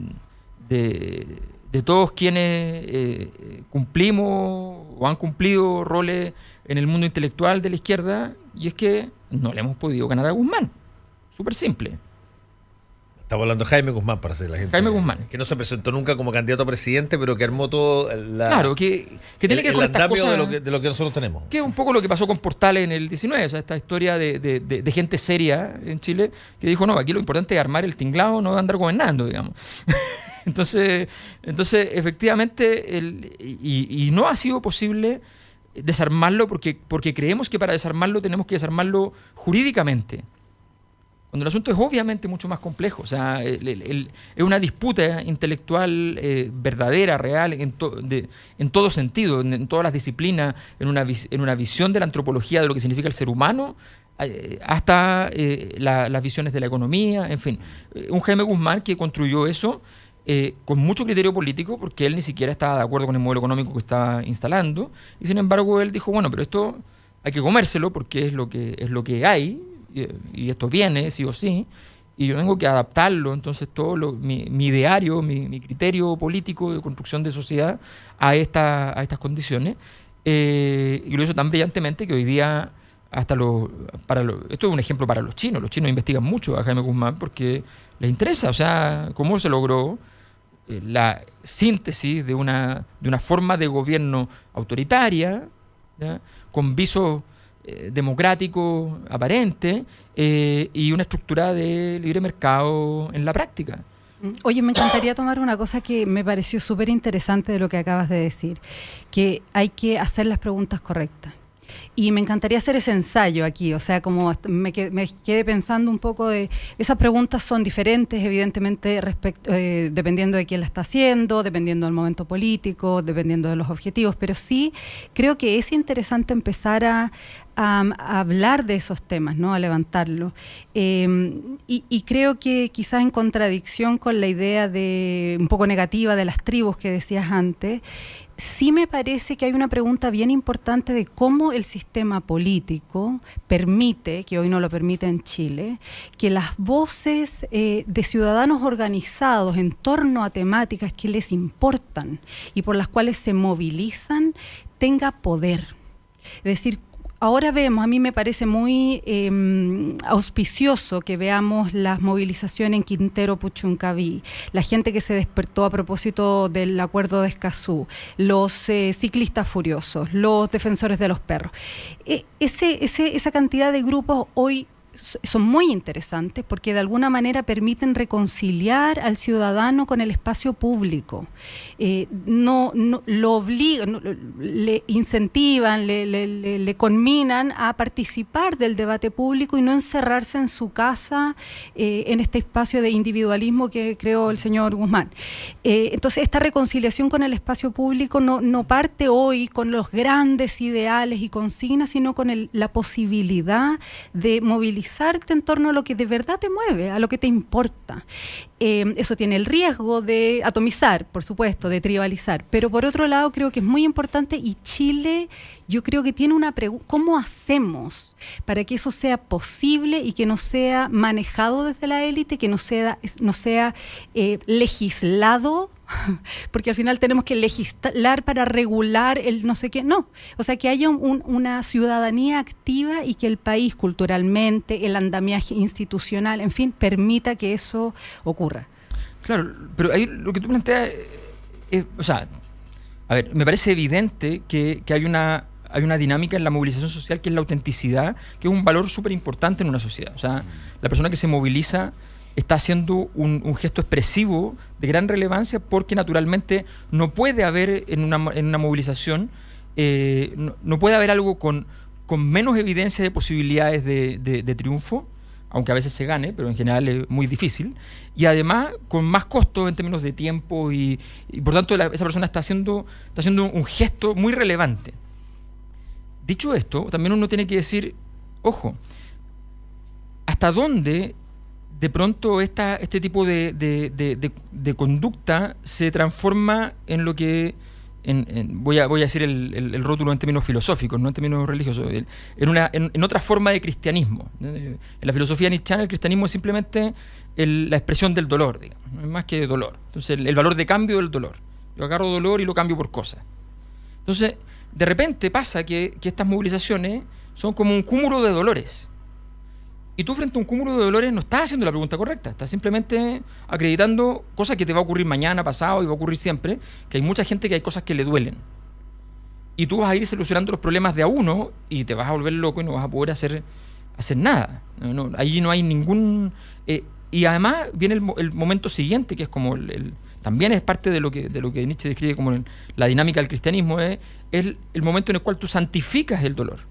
todos quienes cumplimos o han cumplido roles en el mundo intelectual de la izquierda, y es que no le hemos podido ganar a Guzmán. Súper simple.
Estamos hablando de Jaime Guzmán, para hacer la gente.
Jaime Guzmán.
Que no se presentó nunca como candidato a presidente, pero que armó todo
claro, que tiene que ver con estas cosas
de lo que nosotros tenemos.
Que es un poco lo que pasó con Portales en el 19, o sea, esta historia de gente seria en Chile que dijo, no, aquí lo importante es armar el tinglado, no andar gobernando, digamos. Entonces efectivamente, y no ha sido posible desarmarlo porque creemos que para desarmarlo tenemos que desarmarlo jurídicamente. Cuando el asunto es obviamente mucho más complejo. O sea, es una disputa intelectual verdadera, real, en todo sentido, en todas las disciplinas, en una visión de la antropología de lo que significa el ser humano, hasta las visiones de la economía, en fin. Un Jaime Guzmán que construyó eso con mucho criterio político, porque él ni siquiera estaba de acuerdo con el modelo económico que estaba instalando, y sin embargo él dijo, bueno, pero esto hay que comérselo porque es lo que hay, y esto viene sí o sí, y yo tengo que adaptarlo, entonces todo mi ideario, mi criterio político de construcción de sociedad a estas condiciones, y lo hizo tan brillantemente que hoy día hasta esto es un ejemplo para los chinos investigan mucho a Jaime Guzmán porque les interesa, o sea, cómo se logró la síntesis de una forma de gobierno autoritaria, ¿ya?, con visos democrático aparente, y una estructura de libre mercado en la práctica.
Oye, me encantaría tomar una cosa que me pareció súper interesante de lo que acabas de decir, que hay que hacer las preguntas correctas. Y me encantaría hacer ese ensayo aquí, o sea, como me quedé pensando un poco de... Esas preguntas son diferentes, evidentemente, dependiendo de quién la está haciendo, dependiendo del momento político, dependiendo de los objetivos, pero sí creo que es interesante empezar a hablar de esos temas, ¿no?, a levantarlo. Y creo que quizás en contradicción con la idea un poco negativa de las tribus que decías antes, sí me parece que hay una pregunta bien importante de cómo el sistema político permite, que hoy no lo permite en Chile, que las voces de ciudadanos organizados en torno a temáticas que les importan y por las cuales se movilizan, tenga poder. Es decir, ahora vemos, a mí me parece muy auspicioso que veamos las movilizaciones en Quintero Puchuncaví, la gente que se despertó a propósito del acuerdo de Escazú, los ciclistas furiosos, los defensores de los perros. Esa cantidad de grupos hoy son muy interesantes porque de alguna manera permiten reconciliar al ciudadano con el espacio público. No lo obligan, le incentivan, le conminan a participar del debate público y no encerrarse en su casa en este espacio de individualismo que creó el señor Guzmán. Entonces, esta reconciliación con el espacio público no parte hoy con los grandes ideales y consignas, sino con la posibilidad de movilizarte en torno a lo que de verdad te mueve, a lo que te importa. Eso tiene el riesgo de atomizar, por supuesto, de tribalizar, pero por otro lado creo que es muy importante, y Chile yo creo que tiene una pregunta: ¿cómo hacemos para que eso sea posible y que no sea manejado desde la élite, que no sea legislado? Porque al final tenemos que legislar para regular el no sé qué. No, o sea, que haya una ciudadanía activa y que el país culturalmente, el andamiaje institucional, en fin, permita que eso ocurra.
Claro, pero ahí lo que tú planteas es, o sea, a ver, me parece evidente que hay una dinámica en la movilización social que es la autenticidad, que es un valor súper importante en una sociedad. O sea, la persona que se moviliza está haciendo un gesto expresivo de gran relevancia, porque naturalmente no puede haber en una movilización, no puede haber algo con menos evidencia de posibilidades de triunfo, aunque a veces se gane, pero en general es muy difícil, y además con más costos en términos de tiempo, y por tanto esa persona está haciendo un gesto muy relevante. Dicho esto, también uno tiene que decir, ojo, ¿hasta dónde de pronto este tipo de conducta se transforma en lo que... voy a decir el rótulo en términos filosóficos, no en términos religiosos, en otra forma de cristianismo. En la filosofía nietzscheana, el cristianismo es simplemente la expresión del dolor, digamos, no es más que dolor. Entonces, el valor de cambio del dolor. Yo agarro dolor y lo cambio por cosas. Entonces, de repente pasa que estas movilizaciones son como un cúmulo de dolores. Y tú, frente a un cúmulo de dolores, no estás haciendo la pregunta correcta, estás simplemente acreditando cosas que te va a ocurrir mañana, pasado, y va a ocurrir siempre, que hay mucha gente que hay cosas que le duelen. Y tú vas a ir solucionando los problemas de a uno y te vas a volver loco y no vas a poder hacer nada. Allí no hay ningún... y además viene el momento siguiente, que es como también es parte de lo que Nietzsche describe como la dinámica del cristianismo, es el momento en el cual tú santificas el dolor.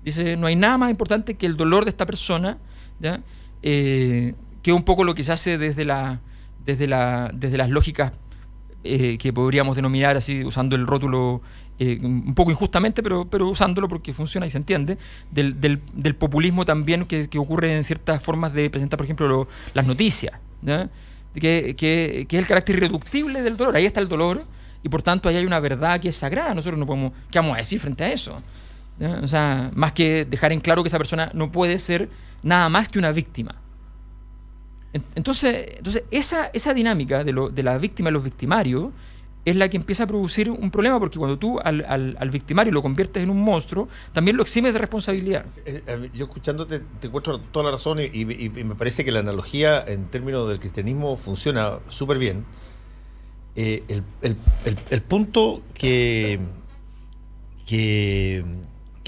Dice, no hay nada más importante que el dolor de esta persona, ¿ya? Que es un poco lo que se hace desde las lógicas que podríamos denominar así, usando el rótulo un poco injustamente, pero usándolo porque funciona y se entiende, del populismo también que ocurre en ciertas formas de presentar, por ejemplo, las noticias, ¿ya? Que es el carácter irreductible del dolor. Ahí está el dolor, y por tanto ahí hay una verdad que es sagrada. Nosotros no podemos... ¿Qué vamos a decir frente a eso? ¿Ya? O sea, más que dejar en claro que esa persona no puede ser nada más que una víctima. Entonces esa dinámica de la víctima y los victimarios es la que empieza a producir un problema, porque cuando tú al victimario lo conviertes en un monstruo, también lo eximes de responsabilidad.
Yo escuchándote te encuentro toda la razón, y me parece que la analogía en términos del cristianismo funciona súper bien. El punto que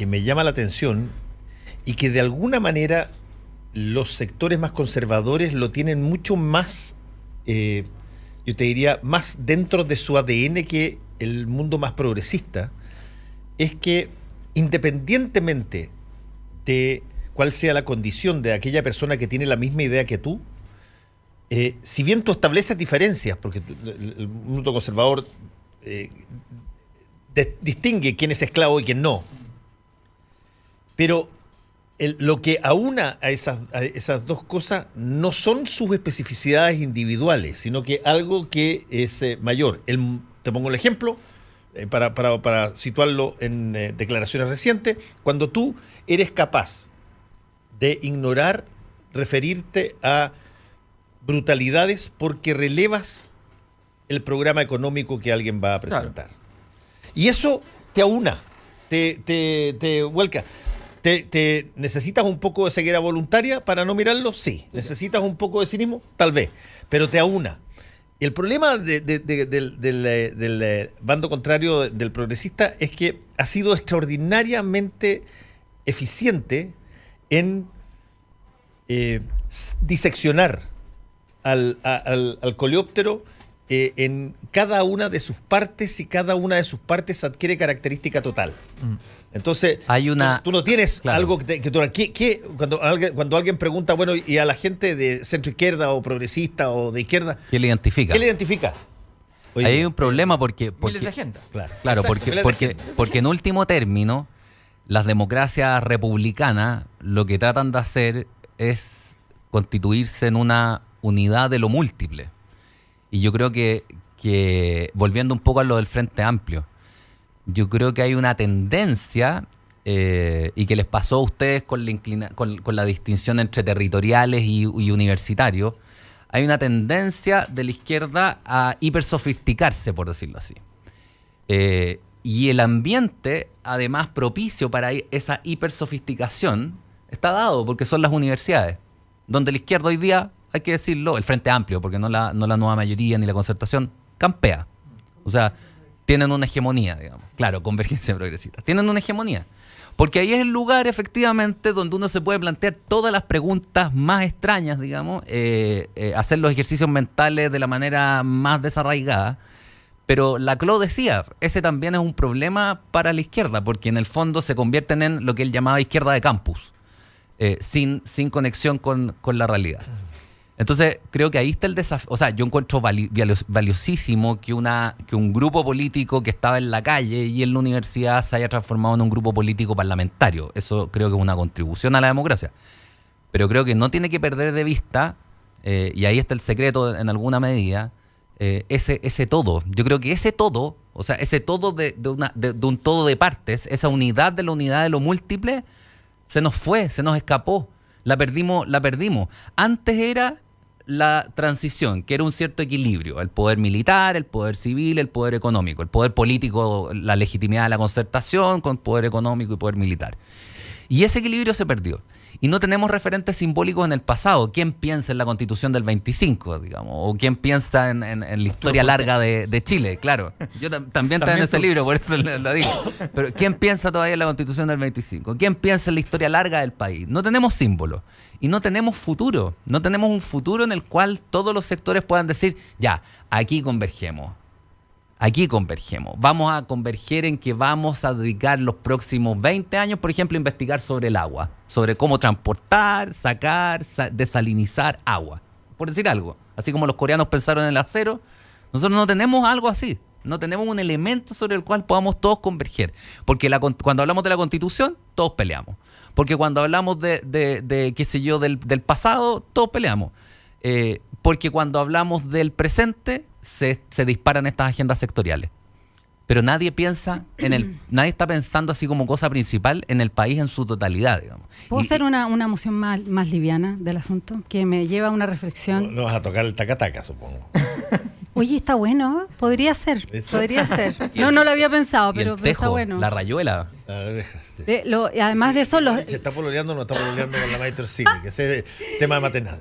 me llama la atención, y que de alguna manera los sectores más conservadores lo tienen mucho más, yo te diría, más dentro de su ADN que el mundo más progresista, es que independientemente de cuál sea la condición de aquella persona que tiene la misma idea que tú, si bien tú estableces diferencias, porque el mundo conservador distingue quién es esclavo y quién no, pero lo que aúna a esas dos cosas no son sus especificidades individuales, sino que algo que es mayor. Te pongo el ejemplo, para situarlo en declaraciones recientes: cuando tú eres capaz de ignorar, referirte a brutalidades porque relevas el programa económico que alguien va a presentar. Claro. Y eso te aúna, te vuelca. ¿Te necesitas un poco de ceguera voluntaria para no mirarlo? Sí. ¿Necesitas un poco de cinismo? Tal vez. Pero te aúna. El problema del bando contrario del progresista es que ha sido extraordinariamente eficiente en diseccionar al coleóptero en cada una de sus partes, y cada una de sus partes adquiere característica total. Entonces, tú no tienes, claro, algo que cuando alguien pregunta, bueno, y a la gente de centro izquierda o progresista o de izquierda,
¿qué le identifica? Oye, ahí hay un problema porque
miles de agenda.
Claro, porque en último término, las democracias republicanas lo que tratan de hacer es constituirse en una unidad de lo múltiple. Y yo creo que volviendo un poco a lo del Frente Amplio, yo creo que hay una tendencia, y que les pasó a ustedes con la distinción entre territoriales y universitarios, hay una tendencia de la izquierda a hipersofisticarse, por decirlo así. Y el ambiente, además, propicio para esa hipersofisticación está dado porque son las universidades, donde la izquierda hoy día, hay que decirlo, el Frente Amplio, porque no la nueva mayoría ni la concertación, campea. O sea, tienen una hegemonía, digamos. Claro, convergencia progresista. Tienen una hegemonía. Porque ahí es el lugar, efectivamente, donde uno se puede plantear todas las preguntas más extrañas, digamos, hacer los ejercicios mentales de la manera más desarraigada. Pero Laclau decía, ese también es un problema para la izquierda, porque en el fondo se convierten en lo que él llamaba izquierda de campus, sin conexión con la realidad. Entonces, creo que ahí está el desafío. O sea, yo encuentro valiosísimo que un grupo político que estaba en la calle y en la universidad se haya transformado en un grupo político parlamentario. Eso creo que es una contribución a la democracia. Pero creo que no tiene que perder de vista, y ahí está el secreto en alguna medida, ese todo. Yo creo que ese todo, o sea, ese todo de un todo de partes, esa unidad de lo múltiple, se nos fue, se nos escapó. La perdimos. Antes era la transición, que era un cierto equilibrio, el poder militar, el poder civil, el poder económico, el poder político, la legitimidad de la concertación con poder económico y poder militar. Y ese equilibrio se perdió. Y no tenemos referentes simbólicos en el pasado. ¿Quién piensa en la Constitución del 25, digamos? ¿O quién piensa en la historia larga de Chile? Claro. Yo también está en ese libro, por eso lo digo. Pero ¿quién piensa todavía en la Constitución del 25? ¿Quién piensa en la historia larga del país? No tenemos símbolos. Y no tenemos futuro. No tenemos un futuro en el cual todos los sectores puedan decir, ya, aquí convergemos. Aquí convergemos. Vamos a converger en que vamos a dedicar los próximos 20 años, por ejemplo, a investigar sobre el agua, sobre cómo transportar, sacar, desalinizar agua, por decir algo. Así como los coreanos pensaron en el acero, nosotros no tenemos algo así. No tenemos un elemento sobre el cual podamos todos converger. Porque cuando hablamos de la Constitución, todos peleamos. Porque cuando hablamos de qué sé yo, del pasado, todos peleamos. Porque cuando hablamos del presente, se disparan estas agendas sectoriales. Pero nadie piensa nadie está pensando así como cosa principal en el país en su totalidad, digamos.
¿Puedo hacer una moción más liviana del asunto? Que me lleva a una reflexión.
No vas a tocar el taca-taca, supongo.
Oye, está bueno, ¿eh? Podría ser. No lo había pensado, pero está bueno.
La rayuela.
Además de eso,
se está pololeando o no está pololeando con la Maestro Cine, que ese es tema maternal.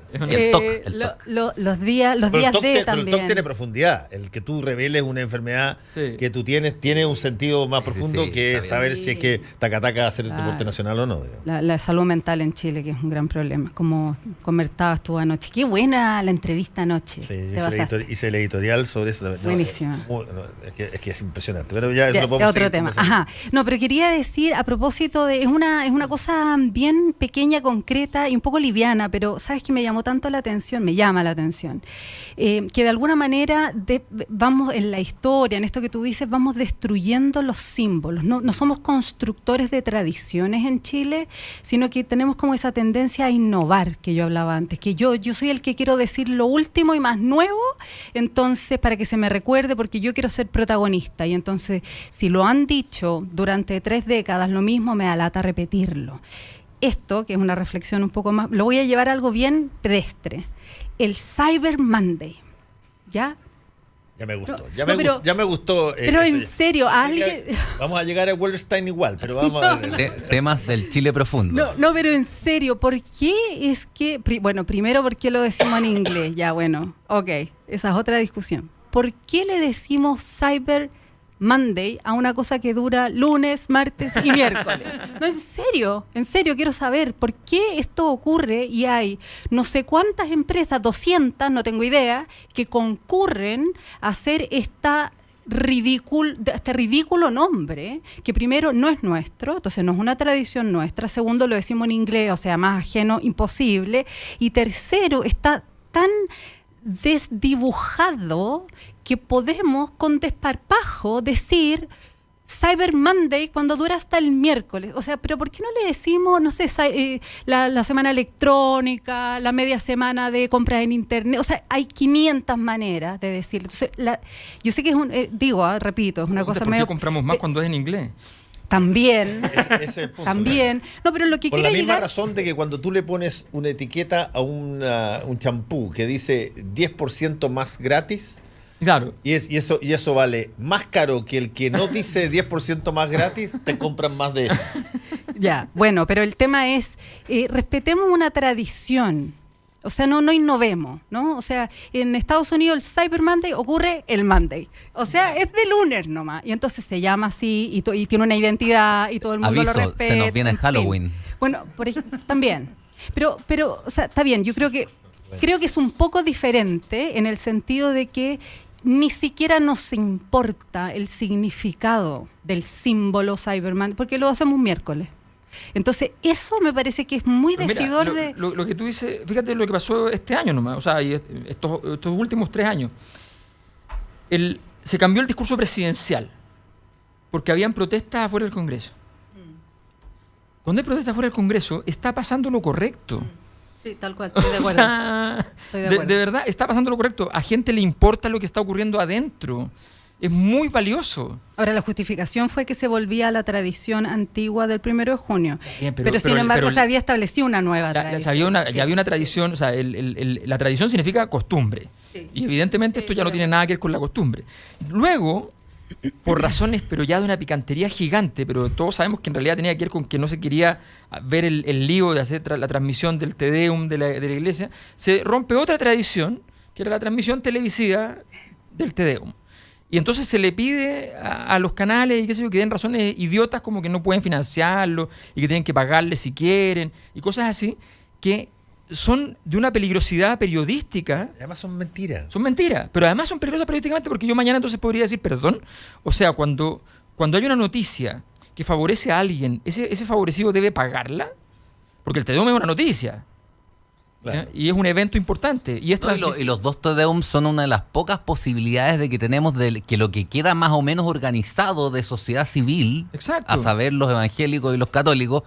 Los días de también.
Pero el TOC tiene profundidad. El que tú reveles una enfermedad que tú tienes tiene un sentido más profundo que saber si es que taca-taca va a ser el deporte nacional o no.
La salud mental en Chile, que es un gran problema. Como comentabas tú anoche. Qué buena la entrevista anoche.
Sí, hice el editorial sobre eso.
Buenísima.
Es que es impresionante. Pero ya eso lo podemos
otro tema. Ajá. No, pero quería decir, a propósito es una cosa bien pequeña, concreta y un poco liviana, pero ¿sabes qué me llama la atención? Que de alguna manera vamos en la historia, en esto que tú dices, vamos destruyendo los símbolos. No somos constructores de tradiciones en Chile, sino que tenemos como esa tendencia a innovar, que yo hablaba antes, que yo soy el que quiero decir lo último y más nuevo, entonces para que se me recuerde, porque yo quiero ser protagonista. Y entonces, si lo han dicho durante 3 décadas lo mismo, me da lata repetirlo. Esto, que es una reflexión un poco más, lo voy a llevar a algo bien pedestre. El Cyber Monday. ¿Ya?
Ya me gustó. Ya me gustó.
Pero en serio, alguien.
Vamos a llegar a Wallerstein igual, pero vamos a ver.
Temas del Chile profundo.
No, pero en serio, ¿por qué es que. Bueno, primero, ¿por qué lo decimos en inglés? Ya, bueno, ok, esa es otra discusión. ¿Por qué le decimos Cyber Monday a una cosa que dura lunes, martes y miércoles? No, en serio quiero saber por qué esto ocurre y hay no sé cuántas empresas, 200, no tengo idea, que concurren a hacer este ridículo nombre, que primero no es nuestro, entonces no es una tradición nuestra, segundo lo decimos en inglés, o sea, más ajeno imposible, y tercero está tan desdibujado que podemos con desparpajo decir Cyber Monday cuando dura hasta el miércoles. O sea, pero ¿por qué no le decimos, no sé, la semana electrónica, la media semana de compras en internet? O sea, hay 500 maneras de decirlo. Entonces, yo sé que es repito, es una cosa
medio... ¿Por qué compramos más cuando es en inglés?
También.
Ese es el punto.
También. No, pero lo que
por la misma razón de que cuando tú le pones una etiqueta a un champú que dice 10% más gratis,
claro,
y eso vale más caro que el que no dice 10% más gratis, te compran más de eso.
Ya, bueno, pero el tema es, respetemos una tradición. O sea, no innovemos, ¿no? O sea, en Estados Unidos el Cyber Monday ocurre el Monday. O sea, es de lunes nomás. Y entonces se llama así y tiene una identidad y todo el mundo
Aviso,
lo respeta.
se nos viene
en fin.
Halloween.
Bueno, por ejemplo, también. Pero, o sea, está bien. Yo creo que es un poco diferente en el sentido de que ni siquiera nos importa el significado del símbolo Cyber Monday, porque lo hacemos un miércoles. Entonces, eso me parece que es muy decidor de...
Lo que tú dices, fíjate lo que pasó este año nomás, o sea, y estos últimos 3 años. Se cambió el discurso presidencial, porque habían protestas afuera del Congreso. Cuando hay protestas afuera del Congreso, está pasando lo correcto.
Sí, tal cual, estoy de acuerdo.
O sea, de verdad, está pasando lo correcto. A gente le importa lo que está ocurriendo adentro. Es muy valioso.
Ahora, la justificación fue que se volvía a la tradición antigua del 1 de junio.
Bien,
pero sin embargo, se había establecido una nueva tradición.
Ya había una tradición, o sea, la tradición significa costumbre. Sí. Y evidentemente esto ya no tiene nada que ver con la costumbre. Luego, por razones, pero ya de una picantería gigante, pero todos sabemos que en realidad tenía que ver con que no se quería ver el lío de hacer la transmisión del Te Deum de la iglesia, se rompe otra tradición, que era la transmisión televisiva del Te Deum. Y entonces se le pide a los canales y qué sé yo, que den razones idiotas como que no pueden financiarlo y que tienen que pagarle si quieren y cosas así, que son de una peligrosidad periodística.
Además son mentiras.
Son mentiras, pero además son peligrosas periodísticamente porque yo mañana entonces podría decir, perdón, o sea, cuando hay una noticia que favorece a alguien, ese favorecido debe pagarla, porque el Te Deum es una noticia. Claro. Y es un evento importante. Y
los 2 Te Deum son una de las pocas posibilidades de que tenemos de que lo que queda más o menos organizado de sociedad civil,
exacto,
a saber los evangélicos y los católicos,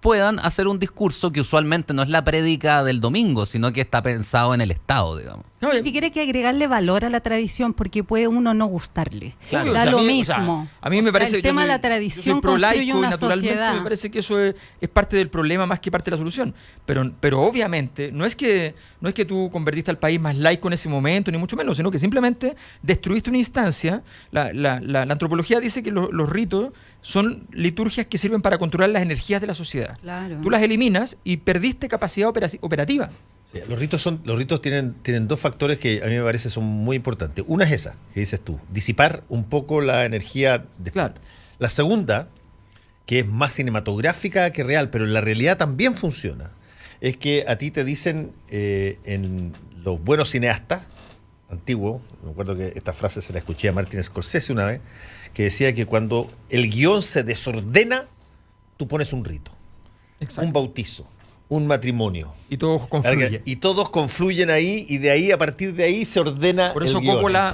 puedan hacer un discurso que usualmente no es la prédica del domingo, sino que está pensado en el Estado, digamos.
No, si quiere que agregarle valor a la tradición, porque puede uno no gustarle.
Claro,
da lo mismo.
O sea, a mí me parece...
El tema de la tradición construye una sociedad.
Me parece que eso es parte del problema más que parte de la solución. Pero obviamente no es que tú convertiste al país más laico en ese momento, ni mucho menos, sino que simplemente destruiste una instancia. La antropología dice que los ritos son liturgias que sirven para controlar las energías de la sociedad.
Claro.
Tú las eliminas y perdiste capacidad operativa.
Sí, los ritos tienen 2 factores que a mí me parece son muy importantes. Una es esa, que dices tú, disipar un poco la energía.
Claro.
La segunda, que es más cinematográfica que real, pero en la realidad también funciona, es que a ti te dicen en los buenos cineastas antiguos, me acuerdo que esta frase se la escuché a Martin Scorsese una vez, que decía que cuando el guión se desordena, tú pones un rito. Exacto. Un bautizo, un matrimonio.
Y todos confluyen.
Y todos confluyen ahí, y de ahí, a partir de ahí, se ordena.
Por eso
el guión.
Coppola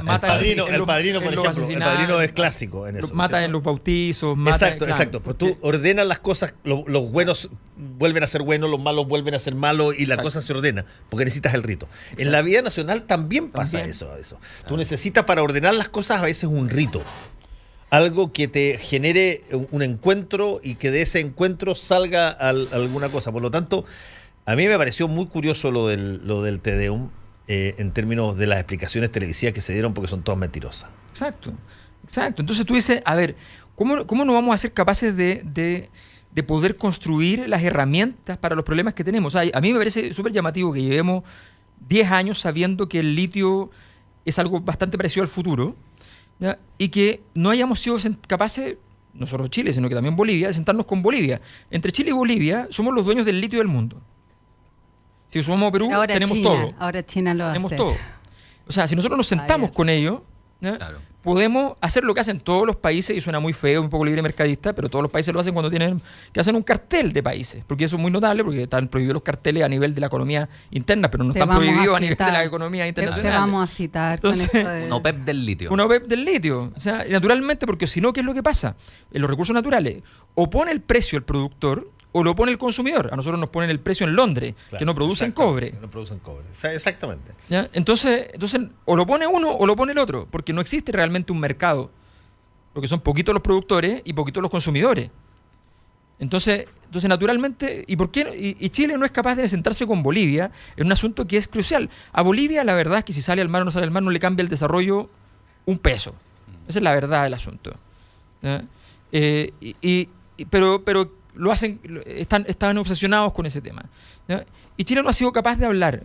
mata el padrino, por ejemplo. El padrino es clásico en eso.
Mata en los bautizos.
Exacto. Pues tú ordenas las cosas, los buenos vuelven a ser buenos, los malos vuelven a ser malos, y la cosa se ordena, porque necesitas el rito. Exacto. En la vida nacional también pasa eso. Tú necesitas para ordenar las cosas a veces un rito. Algo que te genere un encuentro y que de ese encuentro salga alguna cosa. Por lo tanto, a mí me pareció muy curioso lo del Te Deum en términos de las explicaciones televisivas que se dieron, porque son todas mentirosas.
Exacto. Entonces tú dices, a ver, ¿cómo no vamos a ser capaces de poder construir las herramientas para los problemas que tenemos? O sea, a mí me parece súper llamativo que llevemos 10 años sabiendo que el litio es algo bastante parecido al futuro, ¿ya? Y que no hayamos sido capaces, no solo Chile, sino que también Bolivia, de sentarnos con Bolivia. Entre Chile y Bolivia somos los dueños del litio del mundo. Si sumamos Perú,
ahora
tenemos
China,
todo.
Ahora China lo
tenemos
hace.
todo. O sea, si nosotros nos sentamos con ellos, claro, podemos hacer lo que hacen todos los países, y suena muy feo, un poco libre mercadista, pero todos los países lo hacen cuando tienen que hacer un cartel de países, porque eso es muy notable, porque están prohibidos los carteles a nivel de la economía interna, pero no están prohibidos a nivel de la economía internacional.
Te vamos a citar.
Entonces,
con esto de...
Una OPEP del litio.
Una OPEP del litio. O sea, naturalmente, porque si no, ¿qué es lo que pasa? En los recursos naturales, o pone el precio el productor, o lo pone el consumidor. A nosotros nos ponen el precio en Londres, claro, que no producen cobre.
Que no producen cobre. O sea, exactamente.
¿Ya? Entonces, o lo pone uno o lo pone el otro, porque no existe realmente un mercado. Porque son poquitos los productores y poquitos los consumidores. Entonces naturalmente, ¿y por qué? Y Chile no es capaz de sentarse con Bolivia en un asunto que es crucial. A Bolivia, la verdad es que si sale al mar o no sale al mar, no le cambia el desarrollo un peso. Esa es la verdad del asunto. ¿Ya? Pero están obsesionados con ese tema, ¿ya? Y Chile no ha sido capaz de hablar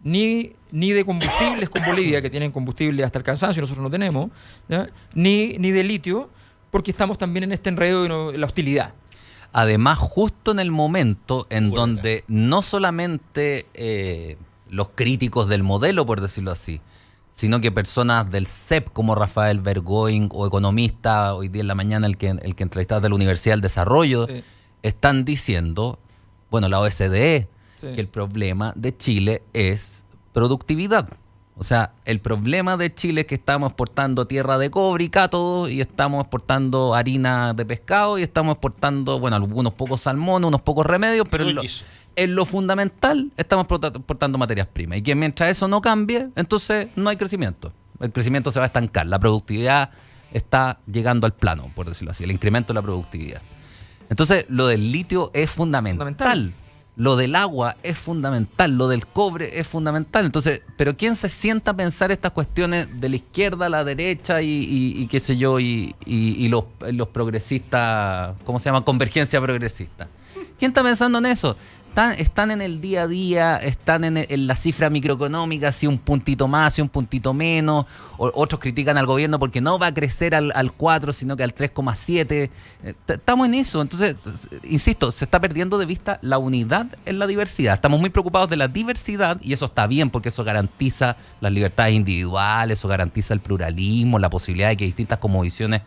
ni de combustibles con Bolivia, que tienen combustible hasta el cansancio, nosotros no tenemos, ¿ya? Ni de litio, porque estamos también en este enredo de la hostilidad.
Además, justo en el momento en donde no solamente los críticos del modelo, por decirlo así, sino que personas del CEP como Rafael Bergoin o economista, hoy día en la mañana el que entrevistaste de la Universidad del Desarrollo, sí, están diciendo, bueno, la OSDE, sí, que el problema de Chile es productividad. O sea, el problema de Chile es que estamos exportando tierra de cobre y cátodo, y estamos exportando harina de pescado, y estamos exportando, bueno, algunos pocos salmones, unos pocos remedios, pero en lo fundamental estamos exportando materias primas. Y que mientras eso no cambie, entonces no hay crecimiento. El crecimiento se va a estancar. La productividad está llegando al plano, por decirlo así, el incremento de la productividad. Entonces, lo del litio es fundamental. Lo del agua es fundamental, lo del cobre es fundamental. Entonces, pero ¿quién se sienta a pensar estas cuestiones de la izquierda a la derecha y qué sé yo, y los progresistas, ¿cómo se llama? Convergencia progresista. ¿Quién está pensando en eso? Están en el día a día, están en la cifra microeconómica, si un puntito más, si un puntito menos. Otros critican al gobierno porque no va a crecer al 4, sino que al 3,7. Estamos en eso. Entonces, insisto, se está perdiendo de vista la unidad en la diversidad. Estamos muy preocupados de la diversidad, y eso está bien porque eso garantiza las libertades individuales, eso garantiza el pluralismo, la posibilidad de que distintas cosmovisiones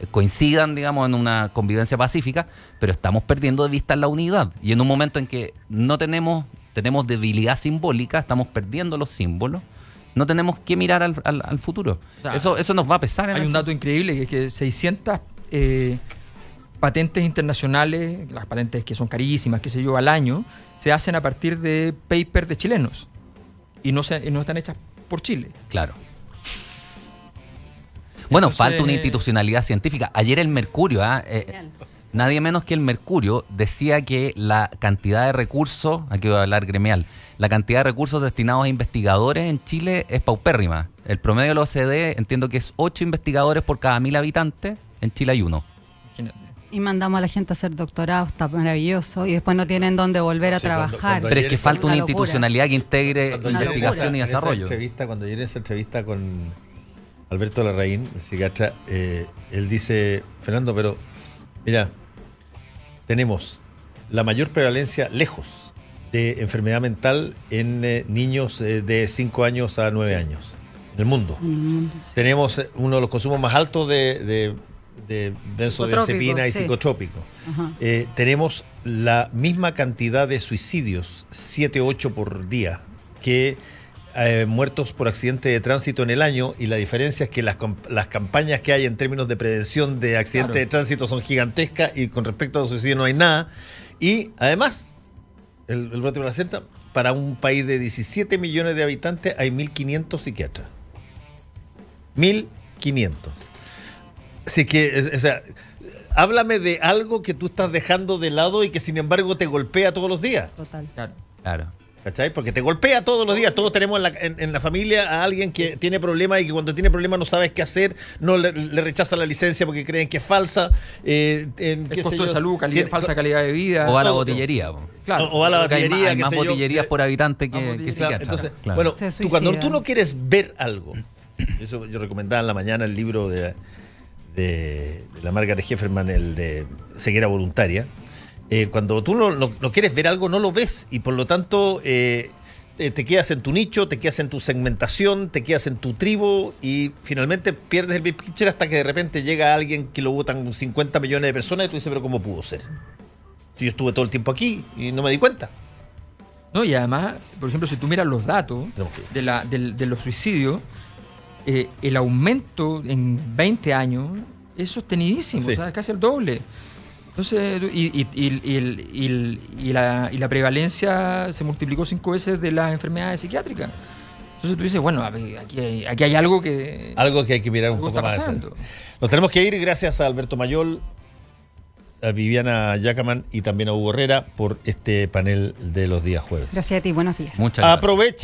coincidan, digamos, en una convivencia pacífica, pero estamos perdiendo de vista la unidad. Y en un momento en que no tenemos debilidad simbólica, estamos perdiendo los símbolos, no tenemos que mirar al futuro. O sea, eso nos va a pesar.
Hay un dato increíble, que es que 600 patentes internacionales, las patentes que son carísimas, qué sé yo, al año, se hacen a partir de papers de chilenos y no están hechas por Chile.
Claro. Bueno, entonces, falta una institucionalidad científica. Ayer el Mercurio, nadie menos que el Mercurio, decía que la cantidad de recursos, aquí voy a hablar gremial, la cantidad de recursos destinados a investigadores en Chile es paupérrima. El promedio de la OCDE, entiendo que es 8 investigadores por cada 1000 habitantes, en Chile hay 1.
Y mandamos a la gente a hacer doctorado, está maravilloso, y después no tienen dónde volver a trabajar.
Pero es que falta una institucionalidad que integre investigación y desarrollo.
Cuando ayer en esa entrevista con Alberto Larraín, el psiquiatra, él dice, Fernando, pero mira, tenemos la mayor prevalencia lejos de enfermedad mental en niños de 5 años a 9 años en el mundo. Sí. Tenemos uno de los consumos más altos de benzodiazepina y psicotrópicos. Tenemos la misma cantidad de suicidios, 7-8 por día, que muertos por accidente de tránsito en el año, y la diferencia es que las campañas que hay en términos de prevención de accidentes de tránsito son gigantescas, y con respecto a los suicidios no hay nada. Y además, el brote de la placenta, para un país de 17 millones de habitantes hay 1.500 psiquiatras. 1.500. Así que, o sea, háblame de algo que tú estás dejando de lado y que sin embargo te golpea todos los días.
Total.
Claro.
¿Cachai? Porque te golpea todos los días. Todos tenemos en la familia a alguien que tiene problemas, y que cuando tiene problemas no sabes qué hacer, no le rechaza la licencia porque creen que es falsa.
El costo de salud, falta calidad de vida.
O va a la botillería.
Claro. O va a la botillería.
Hay más botillerías por habitante que psiquiatras.
Entonces, bueno, cuando tú no quieres ver algo, eso yo recomendaba en la mañana el libro de la Margaret Hefferman, el de Ceguera Voluntaria. Cuando tú no quieres ver algo, no lo ves, y por lo tanto te quedas en tu nicho, te quedas en tu segmentación, te quedas en tu tribu, y finalmente pierdes el big picture hasta que de repente llega alguien que lo votan 50 millones de personas y tú dices, pero ¿cómo pudo ser? Si yo estuve todo el tiempo aquí y no me di cuenta.
No, y además, por ejemplo, si tú miras los datos de los suicidios, el aumento en 20 años es sostenidísimo, sí. O sea, es casi el doble. Entonces, y la prevalencia se multiplicó 5 veces de las enfermedades psiquiátricas. Entonces tú dices, bueno, aquí hay algo que...
Algo que hay que mirar un poco más. Nos tenemos que ir, gracias a Alberto Mayol, a Viviana Yacaman y también a Hugo Herrera por este panel de los días jueves.
Gracias a ti, buenos días.
Muchas gracias.
Aproveche.